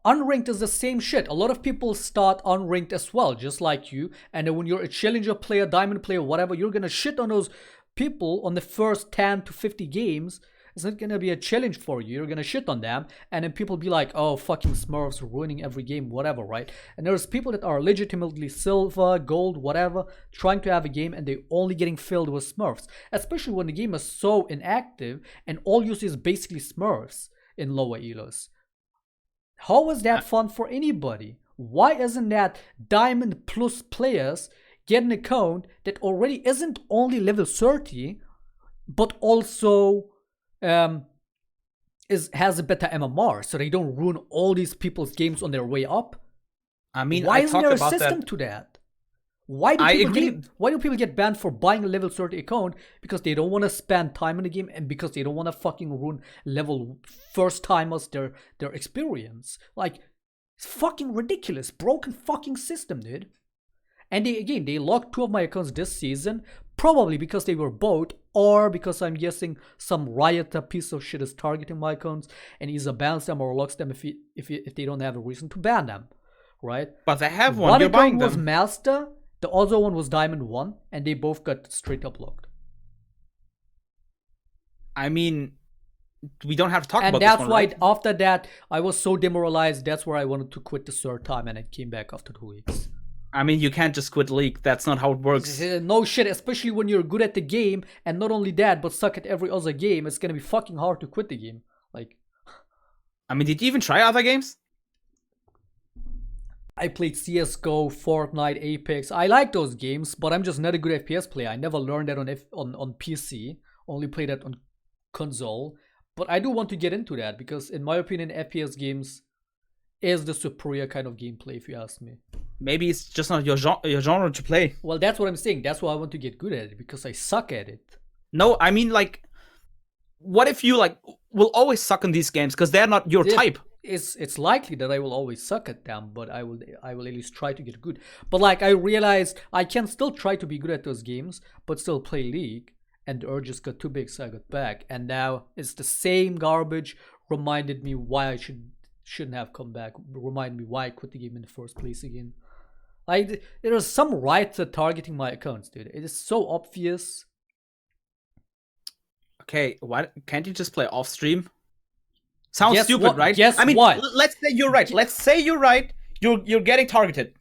Unranked is the same shit. A lot of people start unranked as well, just like you. And then when you're a challenger player, diamond player, whatever, you're gonna shit on those people on the first 10 to 50 games. It's not gonna be a challenge for you. You're gonna shit on them, and then people be like, oh, fucking Smurfs ruining every game, whatever, right? And there's people that are legitimately silver, gold, whatever, trying to have a game, and they're only getting filled with Smurfs. Especially when the game is so inactive, and all you see is basically Smurfs in lower elos. How is that fun for anybody? Why isn't that Diamond Plus players get an account that already isn't only level 30, but also has a better MMR, so they don't ruin all these people's games on their way up? I mean, why isn't there a system to that? Why do people get banned for buying a level 30 account? Because they don't want to spend time in the game, and because they don't want to fucking ruin level first timers their experience. Like, it's fucking ridiculous. Broken fucking system, dude. And they locked 2 of my accounts this season, probably because they were bought, or because I'm guessing some Riot piece of shit is targeting my accounts and either bans them or locks them if they don't have a reason to ban them, right? But they have one. You're buying them. One account was Master, the other one was Diamond 1, and they both got straight up locked. I mean, we don't have to talk about this one, right? And that's why after that, I was so demoralized. That's where I wanted to quit the third time, and I came back after 2 weeks. I mean, you can't just quit League. That's not how it works. No shit, especially when you're good at the game, and not only that, but suck at every other game. It's gonna be fucking hard to quit the game. Like, I mean, did you even try other games? I played CS:GO, Fortnite, Apex. I like those games, but I'm just not a good FPS player. I never learned that on PC. Only played that on console. But I do want to get into that because, in my opinion, FPS games is the superior kind of gameplay, if you ask me. Maybe it's just not your genre to play. Well, that's what I'm saying. That's why I want to get good at it, because I suck at it. No, I mean, like, what if you like will always suck in these games because they're not your type? It's likely that I will always suck at them, but I will at least try to get good. But like, I realized I can still try to be good at those games, but still play League. And the urge just got too big, so I got back. And now it's the same garbage. Reminded me why I shouldn't have come back. Reminded me why I quit the game in the first place again. Like, there are some rights at targeting my accounts, dude. It is so obvious. Okay, why can't you just play off stream? Sounds Guess stupid, what? right? Guess I mean, what? Let's say you're right. Let's say you're right. You're getting targeted.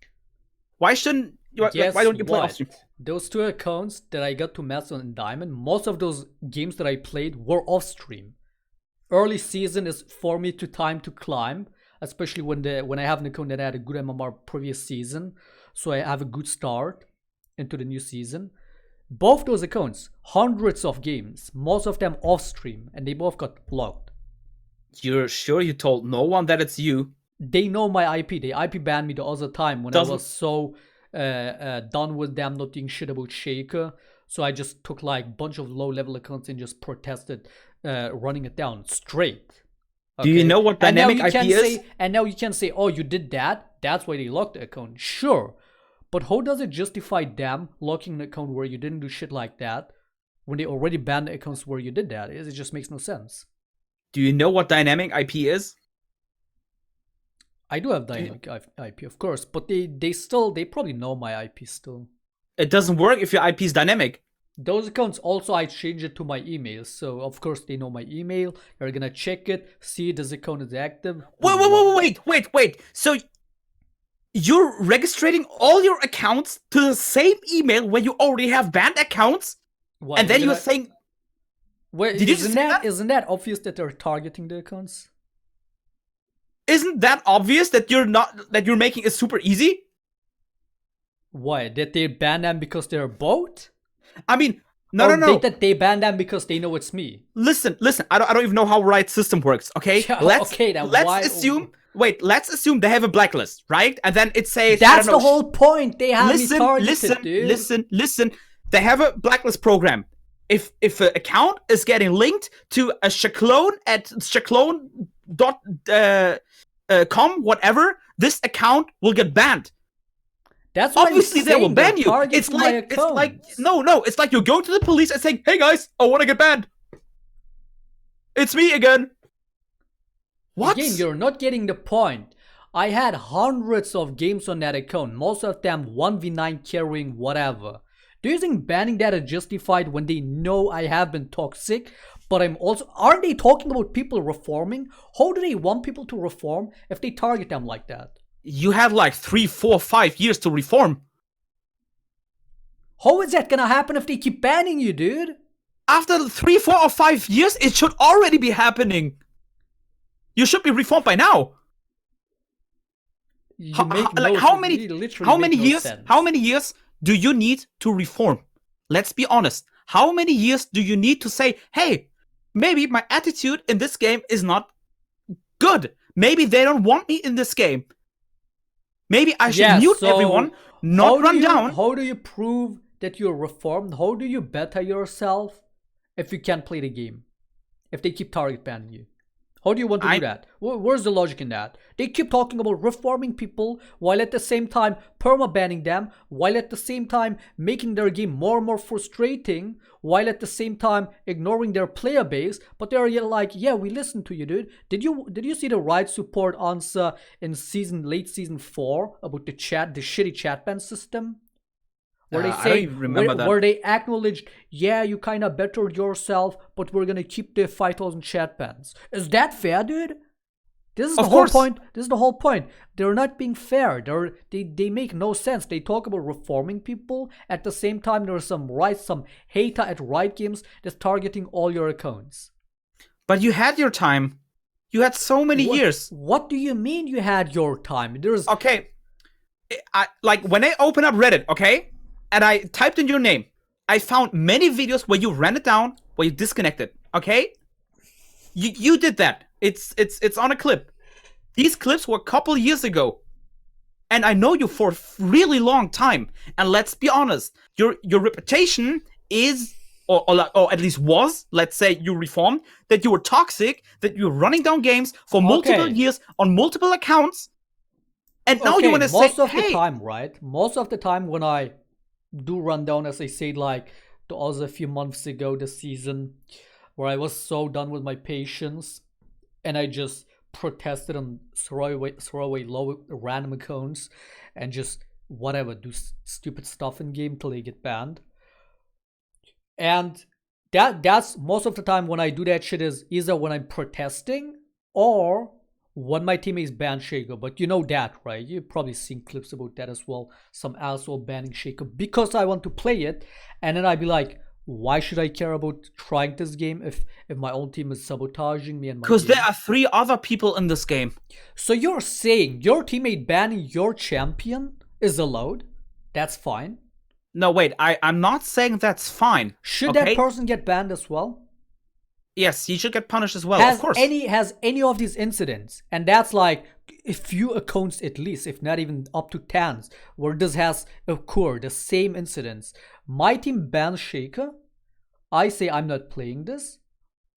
Why shouldn't you? Why don't you play off stream? Those 2 accounts that I got to Master and Diamond, most of those games that I played were off stream. Early season is for me time to climb, especially when I have an account that had a good MMR previous season, so I have a good start into the new season. Both those accounts, hundreds of games, most of them off stream, and they both got blocked. You're sure you told no one that it's you? They know my IP. They IP banned me the other time when I was so done with them not doing shit about Shaker. So I just took like a bunch of low-level accounts and just protested running it down straight. Okay? Do you know what dynamic IP is? And now you can say, oh, you did that? That's why they locked the account. Sure. But how does it justify them locking an account where you didn't do shit like that when they already banned the accounts where you did that? It just makes no sense. Do you know what dynamic IP is? I do have dynamic IP, of course, but they probably know my IP still. It doesn't work if your IP is dynamic. Those accounts also, I changed it to my email, so of course they know my email. They're gonna check it, see this account is active. Wait. So you're registering all your accounts to the same email when you already have banned accounts, and then you're saying, "Wait, isn't that obvious that they're targeting the accounts?" Isn't that obvious that you're making it super easy? Why? That they ban them because they're bot? I mean, no. That they ban them because they know it's me. Listen. I don't even know how right system works. Okay. Yeah, Let's assume they have a blacklist, right? And then it says that's the whole point. They have me targeted, dude. Listen. They have a blacklist program. If an account is getting linked to a Shaclone at Shaclone.com, whatever, this account will get banned. That's obviously they will ban you. It's like you're going to the police and saying, "Hey guys, I want to get banned. It's me again." What? Again, you're not getting the point. I had hundreds of games on that account, most of them 1v9 carrying whatever. Do you think banning that is justified when they know I have been toxic? But aren't they talking about people reforming? How do they want people to reform if they target them like that? You had like 3, 4, 5 years to reform. How is that gonna happen if they keep banning you, dude? After 3, 4, or 5 years, it should already be happening. You should be reformed by now. How many years do you need to reform? Let's be honest. How many years do you need to say, hey, maybe my attitude in this game is not good. Maybe they don't want me in this game. Maybe I should mute everyone, not run down. How do you prove that you're reformed? How do you better yourself if you can't play the game? If they keep target banning you? How do you want to do that? Where's the logic in that? They keep talking about reforming people while at the same time perma-banning them, while at the same time making their game more and more frustrating, while at the same time ignoring their player base. But they're like, yeah, we listened to you, dude. Did you see the right support answer in late season 4 about the shitty chat ban system? Where they say, where they acknowledged, yeah, you kind of bettered yourself, but we're gonna keep the 5,000 chat bans. Is that fair, dude? This is the whole point. This is the whole point. They're not being fair. They make no sense. They talk about reforming people. At the same time, there's some hater at Riot Games that's targeting all your accounts. But you had your time. You had so many years. What do you mean you had your time? Okay. Like when I open up Reddit, okay, and I typed in your name, I found many videos where you ran it down, where you disconnected. Okay, you did that. It's on a clip. These clips were a couple years ago, and I know you for a really long time. And let's be honest, your reputation is, or at least was, let's say you reformed, that you were toxic, that you were running down games for multiple years on multiple accounts. And now you want to say, most of the time, right? Most of the time when I do run down, as I said, like to us a few months ago, this season, where I was so done with my patience, and I just protested and throw away low random accounts, and just whatever, do stupid stuff in game till they get banned. And that's most of the time when I do that shit is either when I'm protesting or when my teammates ban Shaco. But you know that, right? You've probably seen clips about that as well. Some asshole banning Shaco because I want to play it. And then I'd be like, why should I care about trying this game if my own team is sabotaging me and my Because there are 3 other people in this game. So you're saying your teammate banning your champion is allowed? That's fine? No, wait. I'm not saying that's fine. Should that person get banned as well? Yes, he should get punished as well, of course. Has any of these incidents, and that's like a few accounts at least, if not even up to 10s, where this has occurred, the same incidents. My team bans Shaker. I say I'm not playing this.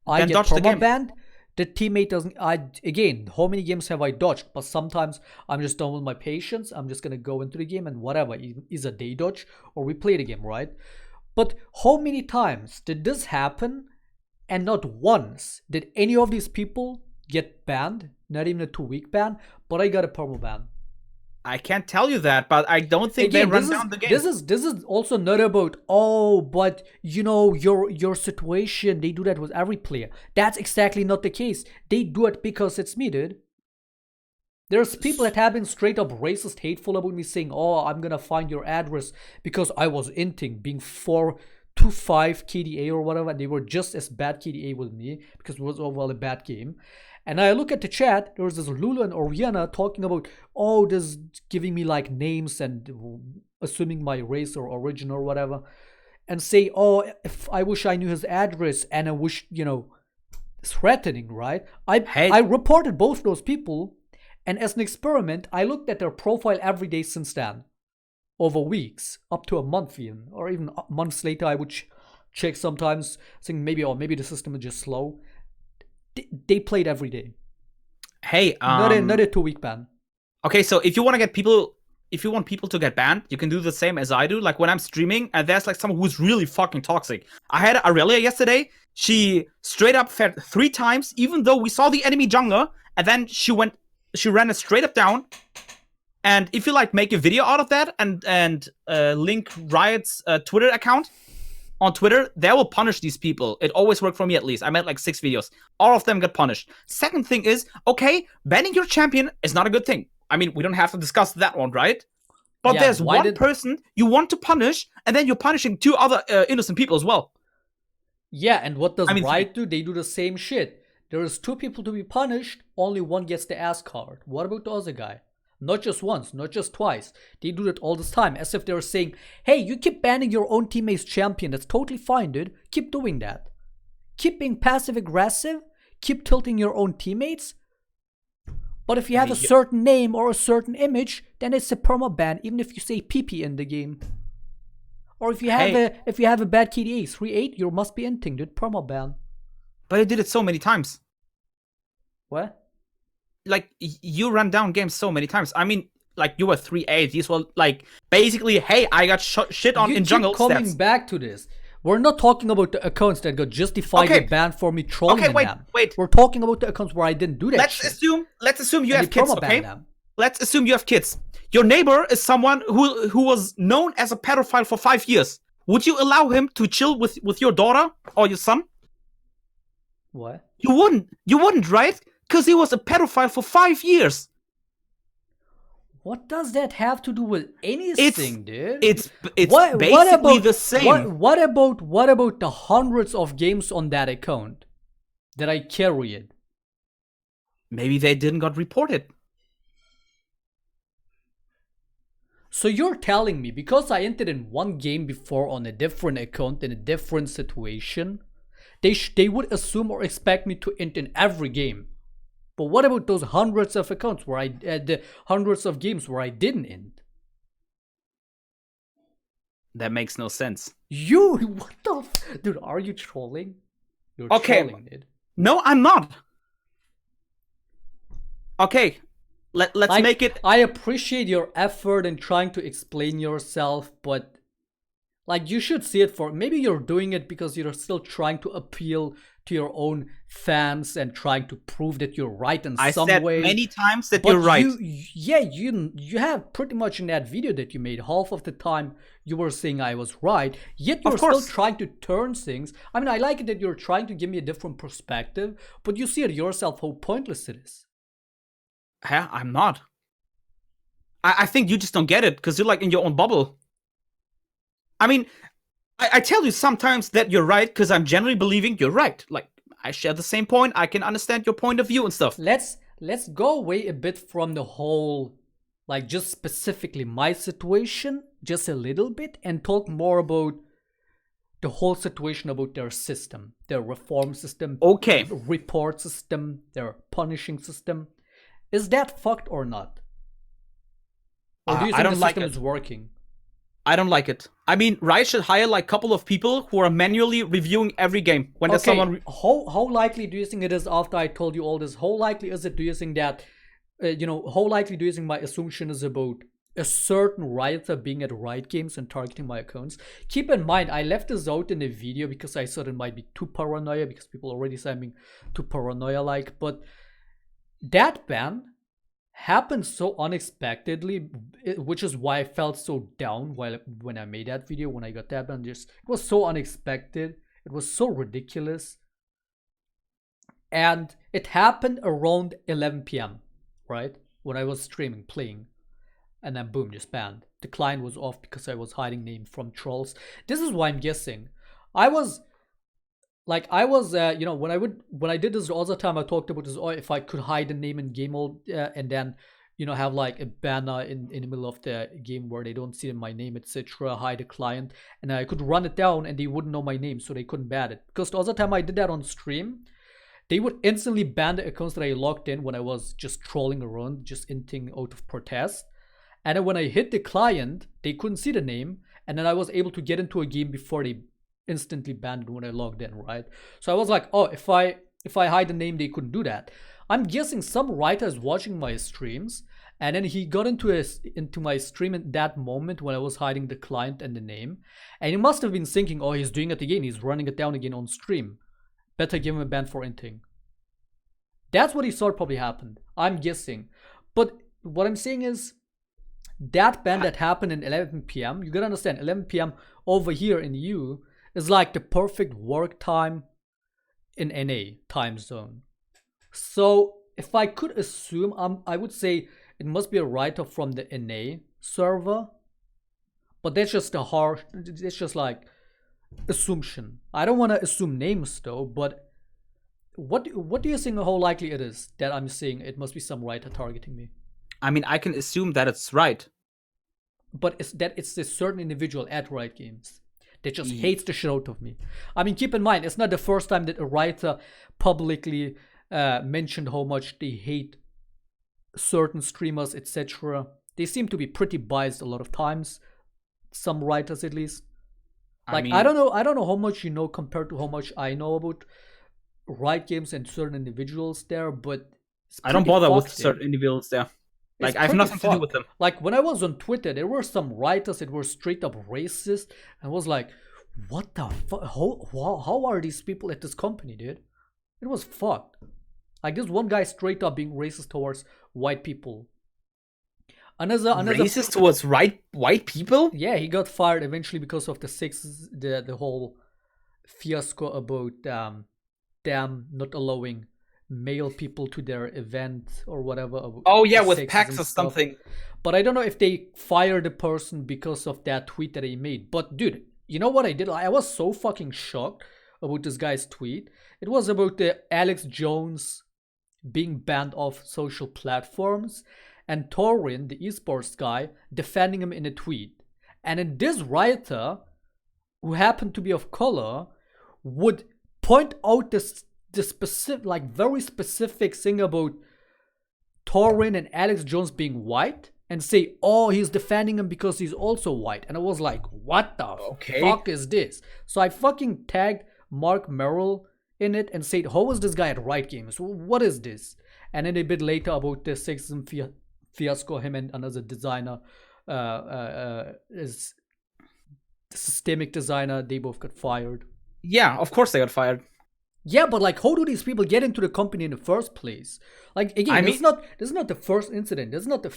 I then get perma banned. The teammate doesn't. Again, how many games have I dodged? But sometimes I'm just done with my patience. I'm just gonna go into the game and whatever, either they dodge or we play the game, right? But how many times did this happen? And not once did any of these people get banned, not even a 2-week ban, but I got a perma ban. I can't tell you that, but I don't think they run down the game. This is also not about, but you know, your situation, they do that with every player. That's exactly not the case. They do it because it's me, dude. There's people that have been straight up racist, hateful about me saying, I'm gonna find your address because I was inting, being 4-5 KDA or whatever. They were just as bad KDA with me because it was overall a bad game. And I look at the chat, there was this Lulu and Oriana talking about, this giving me like names and assuming my race or origin or whatever. And say, if I wish I knew his address, and I wish, threatening, right? I reported both those people, and as an experiment, I looked at their profile every day since then. Over weeks, up to a month even, or even months later, I would check sometimes, thinking maybe the system is just slow. They played every day. Hey, not a 2-week ban. Okay, so if you want people to get banned, you can do the same as I do. Like when I'm streaming and there's like someone who's really fucking toxic. I had Aurelia yesterday. She straight up fed 3 times, even though we saw the enemy jungler, and then she ran it straight up down. And if you like make a video out of that and link Riot's Twitter account on Twitter, they will punish these people. It always worked for me, at least. I made like 6 videos. All of them got punished. Second thing is, banning your champion is not a good thing. I mean, we don't have to discuss that one, right? But there's one person you want to punish, and then you're punishing 2 other innocent people as well. Yeah, and what does Riot do? They do the same shit. There is 2 people to be punished, only one gets the ass card. What about the other guy? Not just once, not just twice. They do that all this time, as if they're saying, hey, you keep banning your own teammate's champion. That's totally fine, dude. Keep doing that. Keep being passive-aggressive. Keep tilting your own teammates. But if you have a certain name or a certain image, then it's a perma ban, even if you say PP in the game. Or if you have a bad KDA, 3-8, you must be inting, dude. Perma ban. But I did it so many times. What? Like, you run down games so many times. I mean, like, you were 3-8. These were, like, basically, hey, I got shit on in jungle stats. Coming back to this. We're not talking about the accounts that got justified and banned for me trolling them. Wait. We're talking about the accounts where I didn't do that Let's assume you have kids, okay? Let's assume you have kids. Your neighbor is someone who was known as a pedophile for 5 years. Would you allow him to chill with your daughter or your son? What? You wouldn't, right? Because he was a pedophile for 5 years. What does that have to do with anything, dude? It's basically the same. What about the hundreds of games on that account that I carried? Maybe they didn't got reported. So you're telling me because I entered in one game before on a different account in a different situation, they would assume or expect me to enter in every game. But what about those hundreds of accounts where the hundreds of games where I didn't end? That makes no sense. What the dude? Are you trolling? You're trolling, dude. No, I'm not. Okay, let's make it. I appreciate your effort in trying to explain yourself, but like you should see it for maybe you're doing it because you're still trying to appeal to your own fans and trying to prove that you're right in some way. I said many times that you're right. You have pretty much in that video that you made, half of the time you were saying I was right, yet you're still trying to turn things. I mean, I like it that you're trying to give me a different perspective, but you see it yourself how pointless it is. Yeah, I'm not. I think you just don't get it because you're like in your own bubble. I mean, I tell you sometimes that you're right because I'm generally believing you're right. Like, I share the same point. I can understand your point of view and stuff. Let's go away a bit from the whole, like, just specifically my situation, just a little bit, and talk more about the whole situation about their system, their reform system, report system, their punishing system. Is that fucked or not? Or do you think the system is working? I don't like it. I mean, Riot should hire like a couple of people who are manually reviewing every game when there's someone. How likely do you think it is after I told you all this? How likely is it? Do you think that, how likely do you think my assumption is about a certain Rioter being at Riot Games and targeting my accounts? Keep in mind, I left this out in the video because I thought it might be too paranoia because people already said I'm being too paranoia-like. But that ban happened so unexpectedly, which is why I felt so down when I made that video, when I got that ban. It was so unexpected. It was so ridiculous. And it happened around 11 p.m., right? When I was streaming, playing. And then boom, just banned. The client was off because I was hiding name from trolls. This is why I'm guessing. When I did this all the time, I talked about this. If I could hide a name in game mode and then, have like a banner in the middle of the game where they don't see my name, etc. Hide a client, and I could run it down and they wouldn't know my name, so they couldn't ban it. Because the other time I did that on stream, they would instantly ban the accounts that I logged in when I was just trolling around, just inting out of protest. And then when I hit the client, they couldn't see the name, and then I was able to get into a game before they instantly banned when I logged in, right? So I was like, oh, if I hide the name, they couldn't do that. I'm guessing some writer is watching my streams, and then he got into my stream at that moment when I was hiding the client and the name, and he must have been thinking, oh, he's doing it again, he's running it down again on stream. Better give him a ban for inting. That's what he thought probably happened. I'm guessing. But what I'm saying is, that ban that happened in 11 p.m., you gotta understand, 11 p.m. over here in EU is like the perfect work time in NA time zone. So if I could assume, I would say it must be a writer from the NA server, but that's just it's just like assumption. I don't want to assume names though, but what do you think how likely it is that I'm saying it must be some writer targeting me? I mean, I can assume that it's right. But it's a certain individual at Riot Games that just hates the shit out of me. I mean, keep in mind, it's not the first time that a writer publicly mentioned how much they hate certain streamers, etc. They seem to be pretty biased a lot of times. Some writers, at least. Like, I don't know how much you know compared to how much I know about Riot Games and certain individuals there, but I don't bother with certain individuals there. Like, I have nothing to do with them. Like, when I was on Twitter, there were some writers that were straight up racist. I was like, what the fuck? How are these people at this company, dude? It was fucked. Like, this one guy straight up being racist towards white people. Another racist towards white people? Yeah, he got fired eventually because of the whole fiasco about them not allowing mail people to their event or whatever. Oh yeah, with packs or something. But I don't know if they fired the person because of that tweet that he made. But dude, you know what I did? I was so fucking shocked about this guy's tweet. It was about the Alex Jones being banned off social platforms and Torin, the esports guy, defending him in a tweet. And then this writer, who happened to be of color, would point out this specific, like very specific thing about Torin and Alex Jones being white and say, oh, he's defending him because he's also white. And I was like, what the fuck is this? So I fucking tagged Mark Merrill in it and said, how is this guy at Riot Games? What is this? And then a bit later about the sexism fiasco, him and another designer, is systemic designer, they both got fired. Yeah, of course they got fired. Yeah, but like, how do these people get into the company in the first place? Like, again, this is not the first incident. This is not the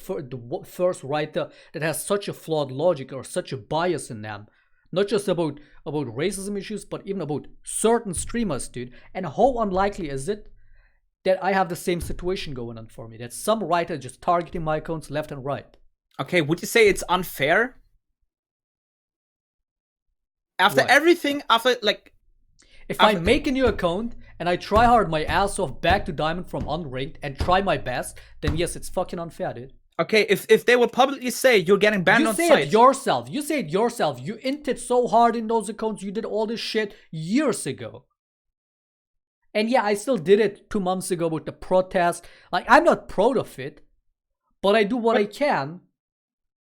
first writer that has such a flawed logic or such a bias in them. Not just about racism issues, but even about certain streamers, dude. And how unlikely is it that I have the same situation going on for me? That some writer just targeting my accounts left and right. Okay, would you say it's unfair? After everything, like... If I make a new account and I try hard my ass off back to Diamond from unranked and try my best, then yes, it's fucking unfair, dude. Okay, if they would publicly say you're getting banned on site... You say it yourself. You say it yourself. You inted so hard in those accounts. You did all this shit years ago. And yeah, I still did it 2 months ago with the protest. Like, I'm not proud of it, but I do what I can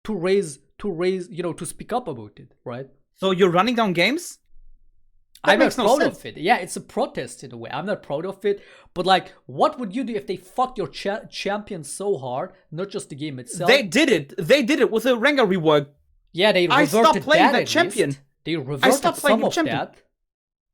to raise, to speak up about it, right? So you're running down games? I'm not proud of it. Yeah, it's a protest in a way. I'm not proud of it. But like, what would you do if they fucked your champion so hard? Not just the game itself. They did it. They did it with a rengar rework. Yeah, they reverted I stopped playing that champion. They reverted some of that.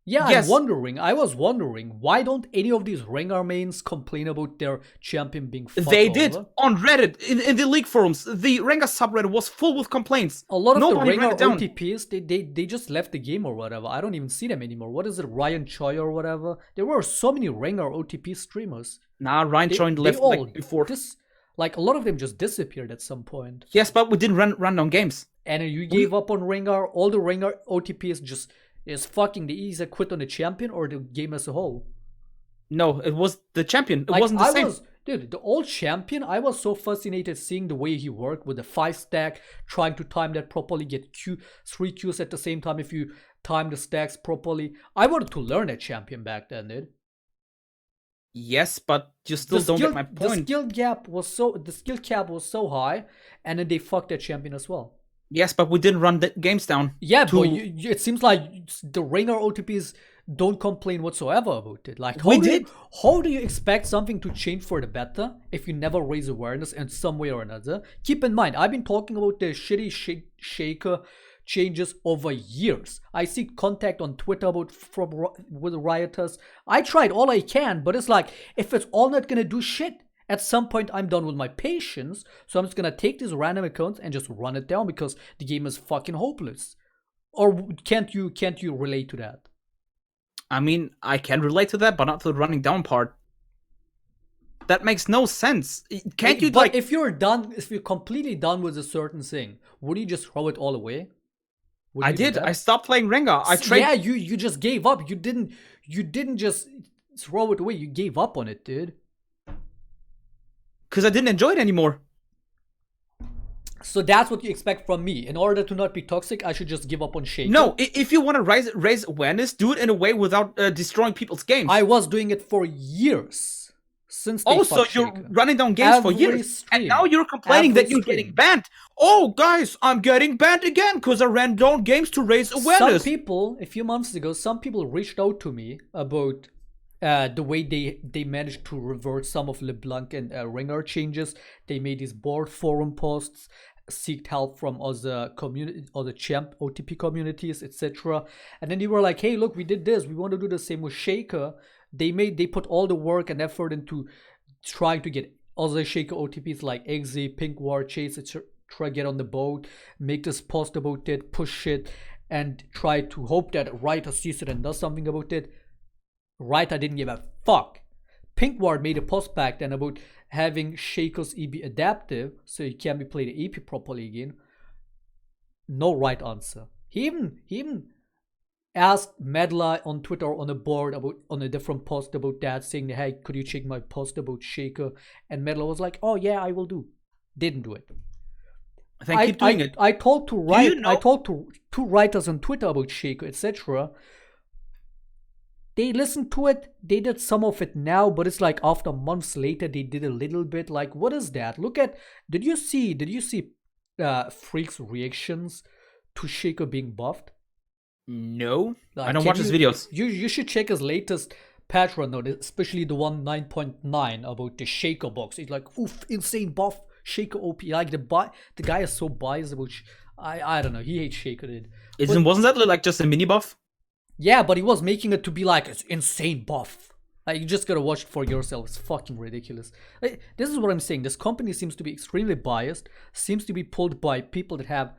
Yeah, yes. I was wondering, why don't any of these rengar mains complain about their champion being fucked They over? did. On Reddit, in the league forums, the rengar subreddit was full with complaints. A lot of the rengar OTPs, they just left the game or whatever. I don't even see them anymore. What is it, Ryan Choi or whatever? There were so many rengar OTP streamers. Nah, Ryan Choi left like before. Like, a lot of them just disappeared at some point. Yes, but we didn't run down games. And you gave up on rengar. All the rengar OTPs just... Is fucking the easy quit on the champion or the game as a whole? No, it was the champion. It wasn't the same. Dude, the old champion, I was so fascinated seeing the way he worked with the 5 stack, trying to time that properly, get 3 Qs at the same time if you time the stacks properly. I wanted to learn that champion back then, dude. Yes, but you still don't get my point. The skill cap was so high, and then they fucked that champion as well. Yes, but we didn't run the games down. Yeah, but it seems like the rengar OTPs don't complain whatsoever about it. Like, how do you expect something to change for the better if you never raise awareness in some way or another? Keep in mind, I've been talking about the shitty shaker changes over years. I see contact on Twitter with rioters. I tried all I can, but it's like, if it's all not gonna do shit, at some point, I'm done with my patience, so I'm just gonna take these random accounts and just run it down because the game is fucking hopeless. Or can't you relate to that? I mean, I can relate to that, but not to the running down part. That makes no sense. Can't you? But if you're completely done with a certain thing, would you just throw it all away? I did. I stopped playing rengar. Yeah, you just gave up. You didn't just throw it away. You gave up on it, dude. Because I didn't enjoy it anymore. So that's what you expect from me. In order to not be toxic, I should just give up on Shaker. No, if you want to raise awareness, do it in a way without destroying people's games. I was doing it for years. Since they also, you're running down games for years. And now you're complaining that you're getting banned. Oh, guys, I'm getting banned again because I ran down games to raise awareness. Some people, a few months ago, reached out to me about... the way they managed to revert some of LeBlanc and rengar changes. They made these board forum posts, seeked help from other champ OTP communities, etc. And then they were like, hey, look, we did this. We want to do the same with Shaker. They put all the work and effort into trying to get other Shaker OTPs like Exe, Pink War, Chase, etc. Get on the boat, make this post about it, push it, and try to hope that Riot sees it and does something about it. Right, I didn't give a fuck. Pinkward made a post back then about having Shaco's EB adaptive, so you can be played the EP properly again. No right answer. He even asked Medla on Twitter on a board on a different post about that, saying, hey, could you check my post about Shaco? And Medla was like, oh yeah, I will do. Didn't do it. Keep doing it. I talked to two writers on Twitter about Shaco, etc. They listened to it. They did some of it now, but it's like after months later, they did a little bit. Like, what is that? Look at. Did you see Freak's reactions to Shaco being buffed? No, I don't watch his videos. You should check his latest Patreon note, especially the one 9.9 about the Shaco box. It's like, oof, insane buff, Shaco OP. Like the guy is so biased about. I don't know. He hates Shaco, dude. Wasn't that like just a mini buff? Yeah, but he was making it to be like it's insane buff. Like, you just gotta watch it for yourself. It's fucking ridiculous. Like, this is what I'm saying. This company seems to be extremely biased. Seems to be pulled by people that have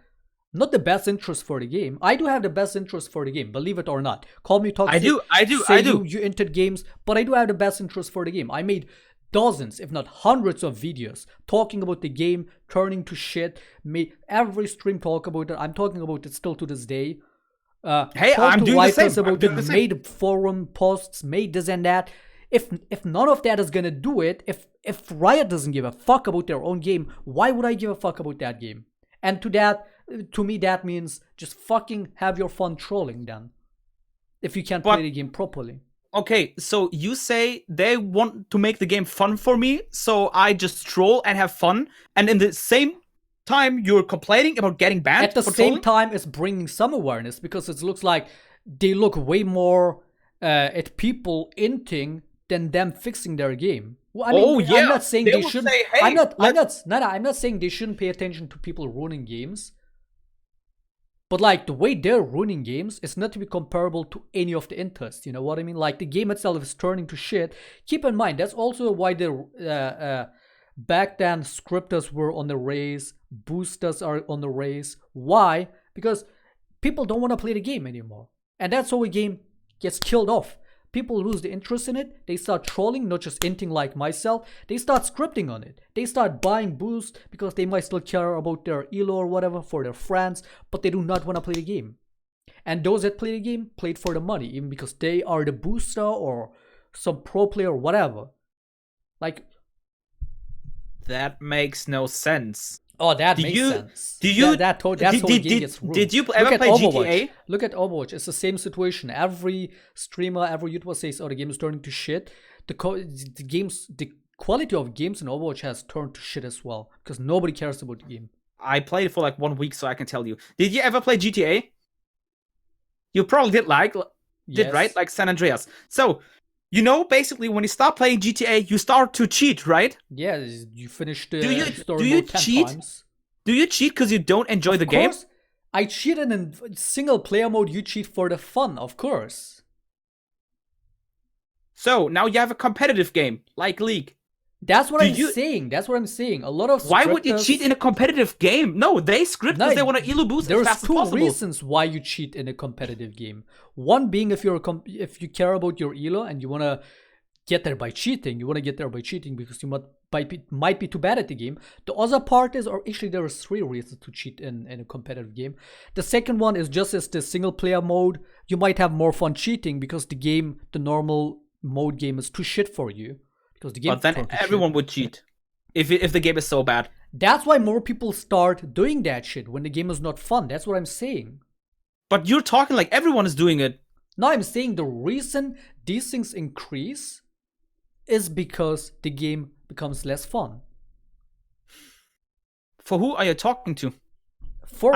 not the best interest for the game. I do have the best interest for the game, believe it or not. Call me toxic. I do. You entered games, but I do have the best interest for the game. I made dozens, if not hundreds of videos talking about the game, turning to shit. Made every stream talk about it. I'm talking about it still to this day. Hey, I'm doing the same. About it, made forum posts, made this and that. If none of that is gonna do it, if Riot doesn't give a fuck about their own game, why would I give a fuck about that game? And to me, that means just fucking have your fun trolling then. If you can't play the game properly. Okay, so you say they want to make the game fun for me, so I just troll and have fun, and in the same time you're complaining about getting banned. At the same time, it's bringing some awareness, because it looks like they look way more at people inting than them fixing their game. Well, I mean, I'm not saying they shouldn't. Say, hey, I'm not saying they shouldn't pay attention to people ruining games. But like the way they're ruining games is not to be comparable to any of the interests. You know what I mean? Like the game itself is turning to shit. Keep in mind, that's also why the back then scripters were on the raise, boosters are on the raise. Why? Because people don't want to play the game anymore. And that's how a game gets killed off. People lose the interest in it. They start trolling, not just inting like myself. They start scripting on it. They start buying boosts because they might still care about their elo or whatever for their friends, but they do not want to play the game. And those that play the game played for the money, even because they are the booster or some pro player or whatever. Like, that makes no sense. Oh, that makes sense. That's how the game gets ruined. Did you ever play GTA? Look at Overwatch. It's the same situation. Every streamer, every YouTuber says, "Oh, the game is turning to shit." The quality of games in Overwatch has turned to shit as well, because nobody cares about the game. I played it for like 1 week, so I can tell you. Did you ever play GTA? You probably did, right? Like San Andreas. So, you know, basically, when you start playing GTA, you start to cheat, right? Yeah, you finish the story do you mode 10 cheat? times. Do you cheat because you don't enjoy the game? Of course, I cheated in single player mode. You cheat for the fun, of course. So, now you have a competitive game, like League. That's what I'm saying. That's what I'm saying. A lot of Why would you cheat in a competitive game? No, they script because they want to elo boost as fast as possible. There's two reasons why you cheat in a competitive game. One being if you care about your elo and you want to get there by cheating. You want to get there by cheating because you might be too bad at the game. The other part is, or actually there are three reasons to cheat in a competitive game. The second one is just as the single player mode. You might have more fun cheating because the normal mode game is too shit for you. Because the game. But then everyone would cheat if the game is so bad. That's why more people start doing that shit when the game is not fun. That's what I'm saying. But you're talking like everyone is doing it. No, I'm saying the reason these things increase is because the game becomes less fun. For who are you talking to?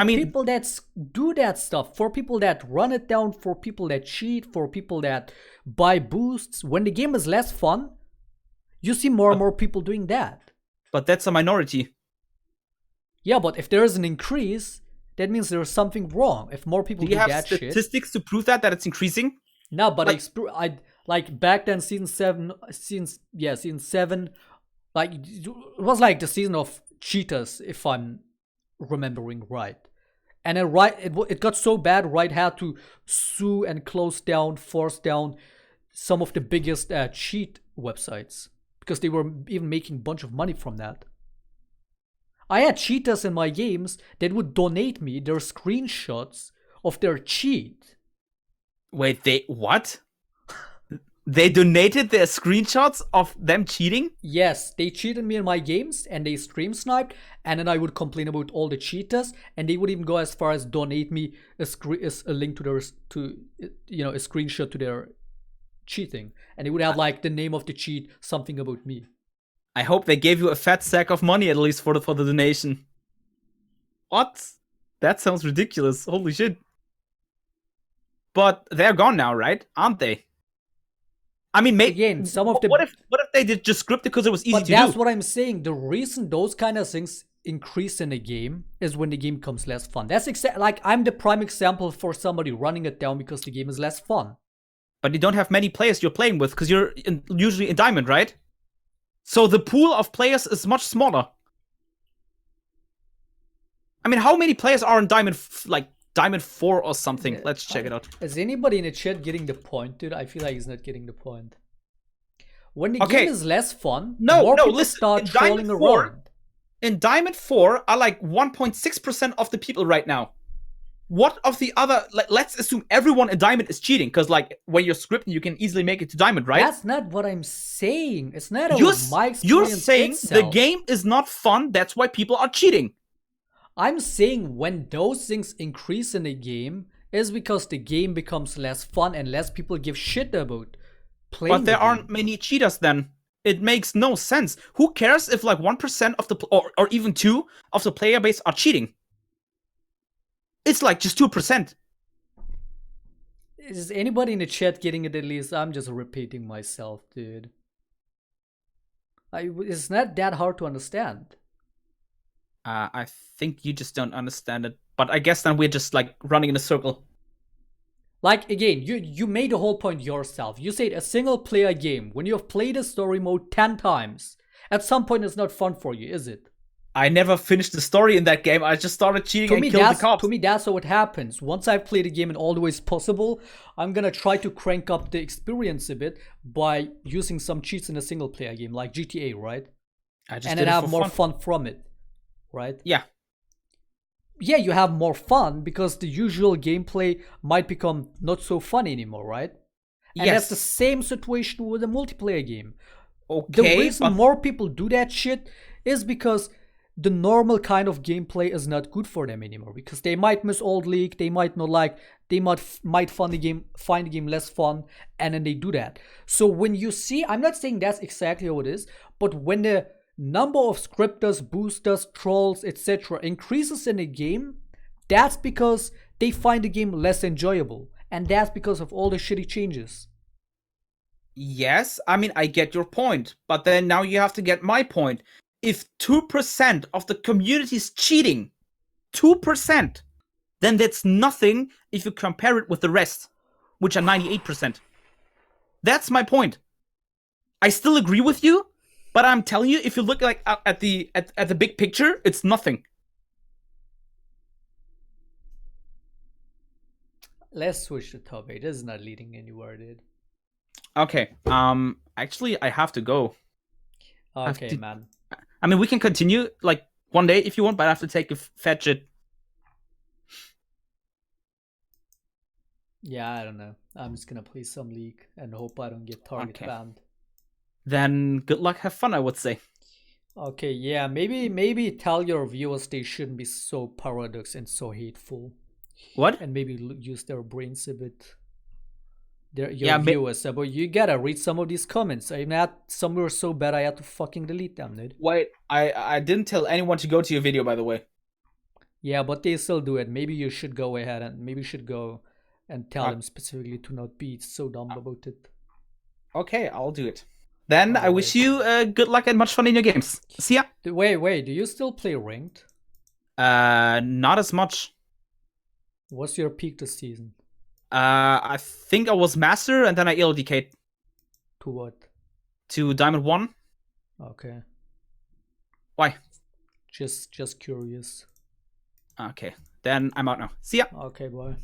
People that do that stuff, for people that run it down, for people that cheat, for people that buy boosts. When the game is less fun, you see more and more people doing that. But that's a minority. Yeah, but if there is an increase, that means there's something wrong. If more people do that shit. Do you have statistics to prove that it's increasing? No, but like back then, season 7, like it was like the season of cheaters, if I'm remembering right. And then it got so bad, Riot had to sue and force down some of the biggest cheat websites because they were even making a bunch of money from that. I had cheaters in my games that would donate me their screenshots of their cheat. Wait, what? They donated their screenshots of them cheating? Yes, they cheated me in my games and they stream sniped, and then I would complain about all the cheaters, and they would even go as far as donate me a link to their a screenshot to their cheating, and they would have like the name of the cheat, something about me. I hope they gave you a fat sack of money at least for the donation. What? That sounds ridiculous. Holy shit. But they're gone now, right? Aren't they? I mean, maybe again, some of the. What if they did just script it because it was easy to do? That's what I'm saying. The reason those kind of things increase in a game is when the game becomes less fun. That's like I'm the prime example for somebody running it down because the game is less fun. But you don't have many players you're playing with because you're usually in Diamond, right? So the pool of players is much smaller. I mean, how many players are in Diamond, Diamond 4 or something? Let's check it out. Is anybody in the chat getting the point, dude? I feel like he's not getting the point. When the game is less fun, more people start trolling around. In Diamond 4 are like 1.6% of the people right now. What of the other, let's assume everyone in Diamond is cheating, because like when you're scripting, you can easily make it to Diamond, right? That's not what I'm saying. It's not my experience. You're saying the game is not fun, that's why people are cheating. I'm saying when those things increase in a game is because the game becomes less fun and less people give shit about playing. But there aren't many cheaters then. It makes no sense. Who cares if like 1% of the, or even 2% of the player base are cheating? It's like just 2%. Is anybody in the chat getting it at least? I'm just repeating myself, dude. It's not that hard to understand. I think you just don't understand it. But I guess then we're just like running in a circle. Like again, you made the whole point yourself. You said a single player game, when you have played a story mode 10 times, at some point it's not fun for you, is it? I never finished the story in that game. I just started cheating and killed the cops. To me, that's how it happens. Once I've played the game in all the ways possible, I'm gonna try to crank up the experience a bit by using some cheats in a single player game, like GTA, right? And then have more fun from it, right? Yeah. Yeah, you have more fun because the usual gameplay might become not so fun anymore, right? And that's the same situation with a multiplayer game. Okay, the reason more people do that shit is because the normal kind of gameplay is not good for them anymore, because they might miss old league, they might not like, they might find the game less fun, and then they do that. So when you see, I'm not saying that's exactly how it is, but when the number of scripters, boosters, trolls, etc. increases in a game, that's because they find the game less enjoyable, and that's because of all the shitty changes. Yes, I mean, I get your point, but then now you have to get my point. If 2% of the community is cheating, 2%, then that's nothing if you compare it with the rest, which are 98%. That's my point. I still agree with you, but I'm telling you, if you look like at the big picture, it's nothing. Let's switch the topic. This is not leading anywhere, dude. Okay. Actually, I have to go. Okay, man. I mean, we can continue like one day if you want, but I have to take a fat shit. Yeah, I don't know. I'm just gonna play some League and hope I don't get target banned. Then good luck, have fun, I would say. Okay, yeah, maybe tell your viewers they shouldn't be so paradox and so hateful. What? And maybe use their brains a bit. Your viewers, but you gotta read some of these comments. Some were so bad I had to fucking delete them, dude. Wait, I didn't tell anyone to go to your video, by the way. Yeah, but they still do it. Maybe you should go ahead and go and tell them specifically to not be so dumb about it. Okay, I'll do it. Then I wish you good luck and much fun in your games. See ya. Wait, do you still play ranked? Not as much. What's your peak this season? I think I was master and then I LDK'd. To what? To Diamond 1. Okay. Why? Just curious. Okay, then I'm out now. See ya. Okay, bye.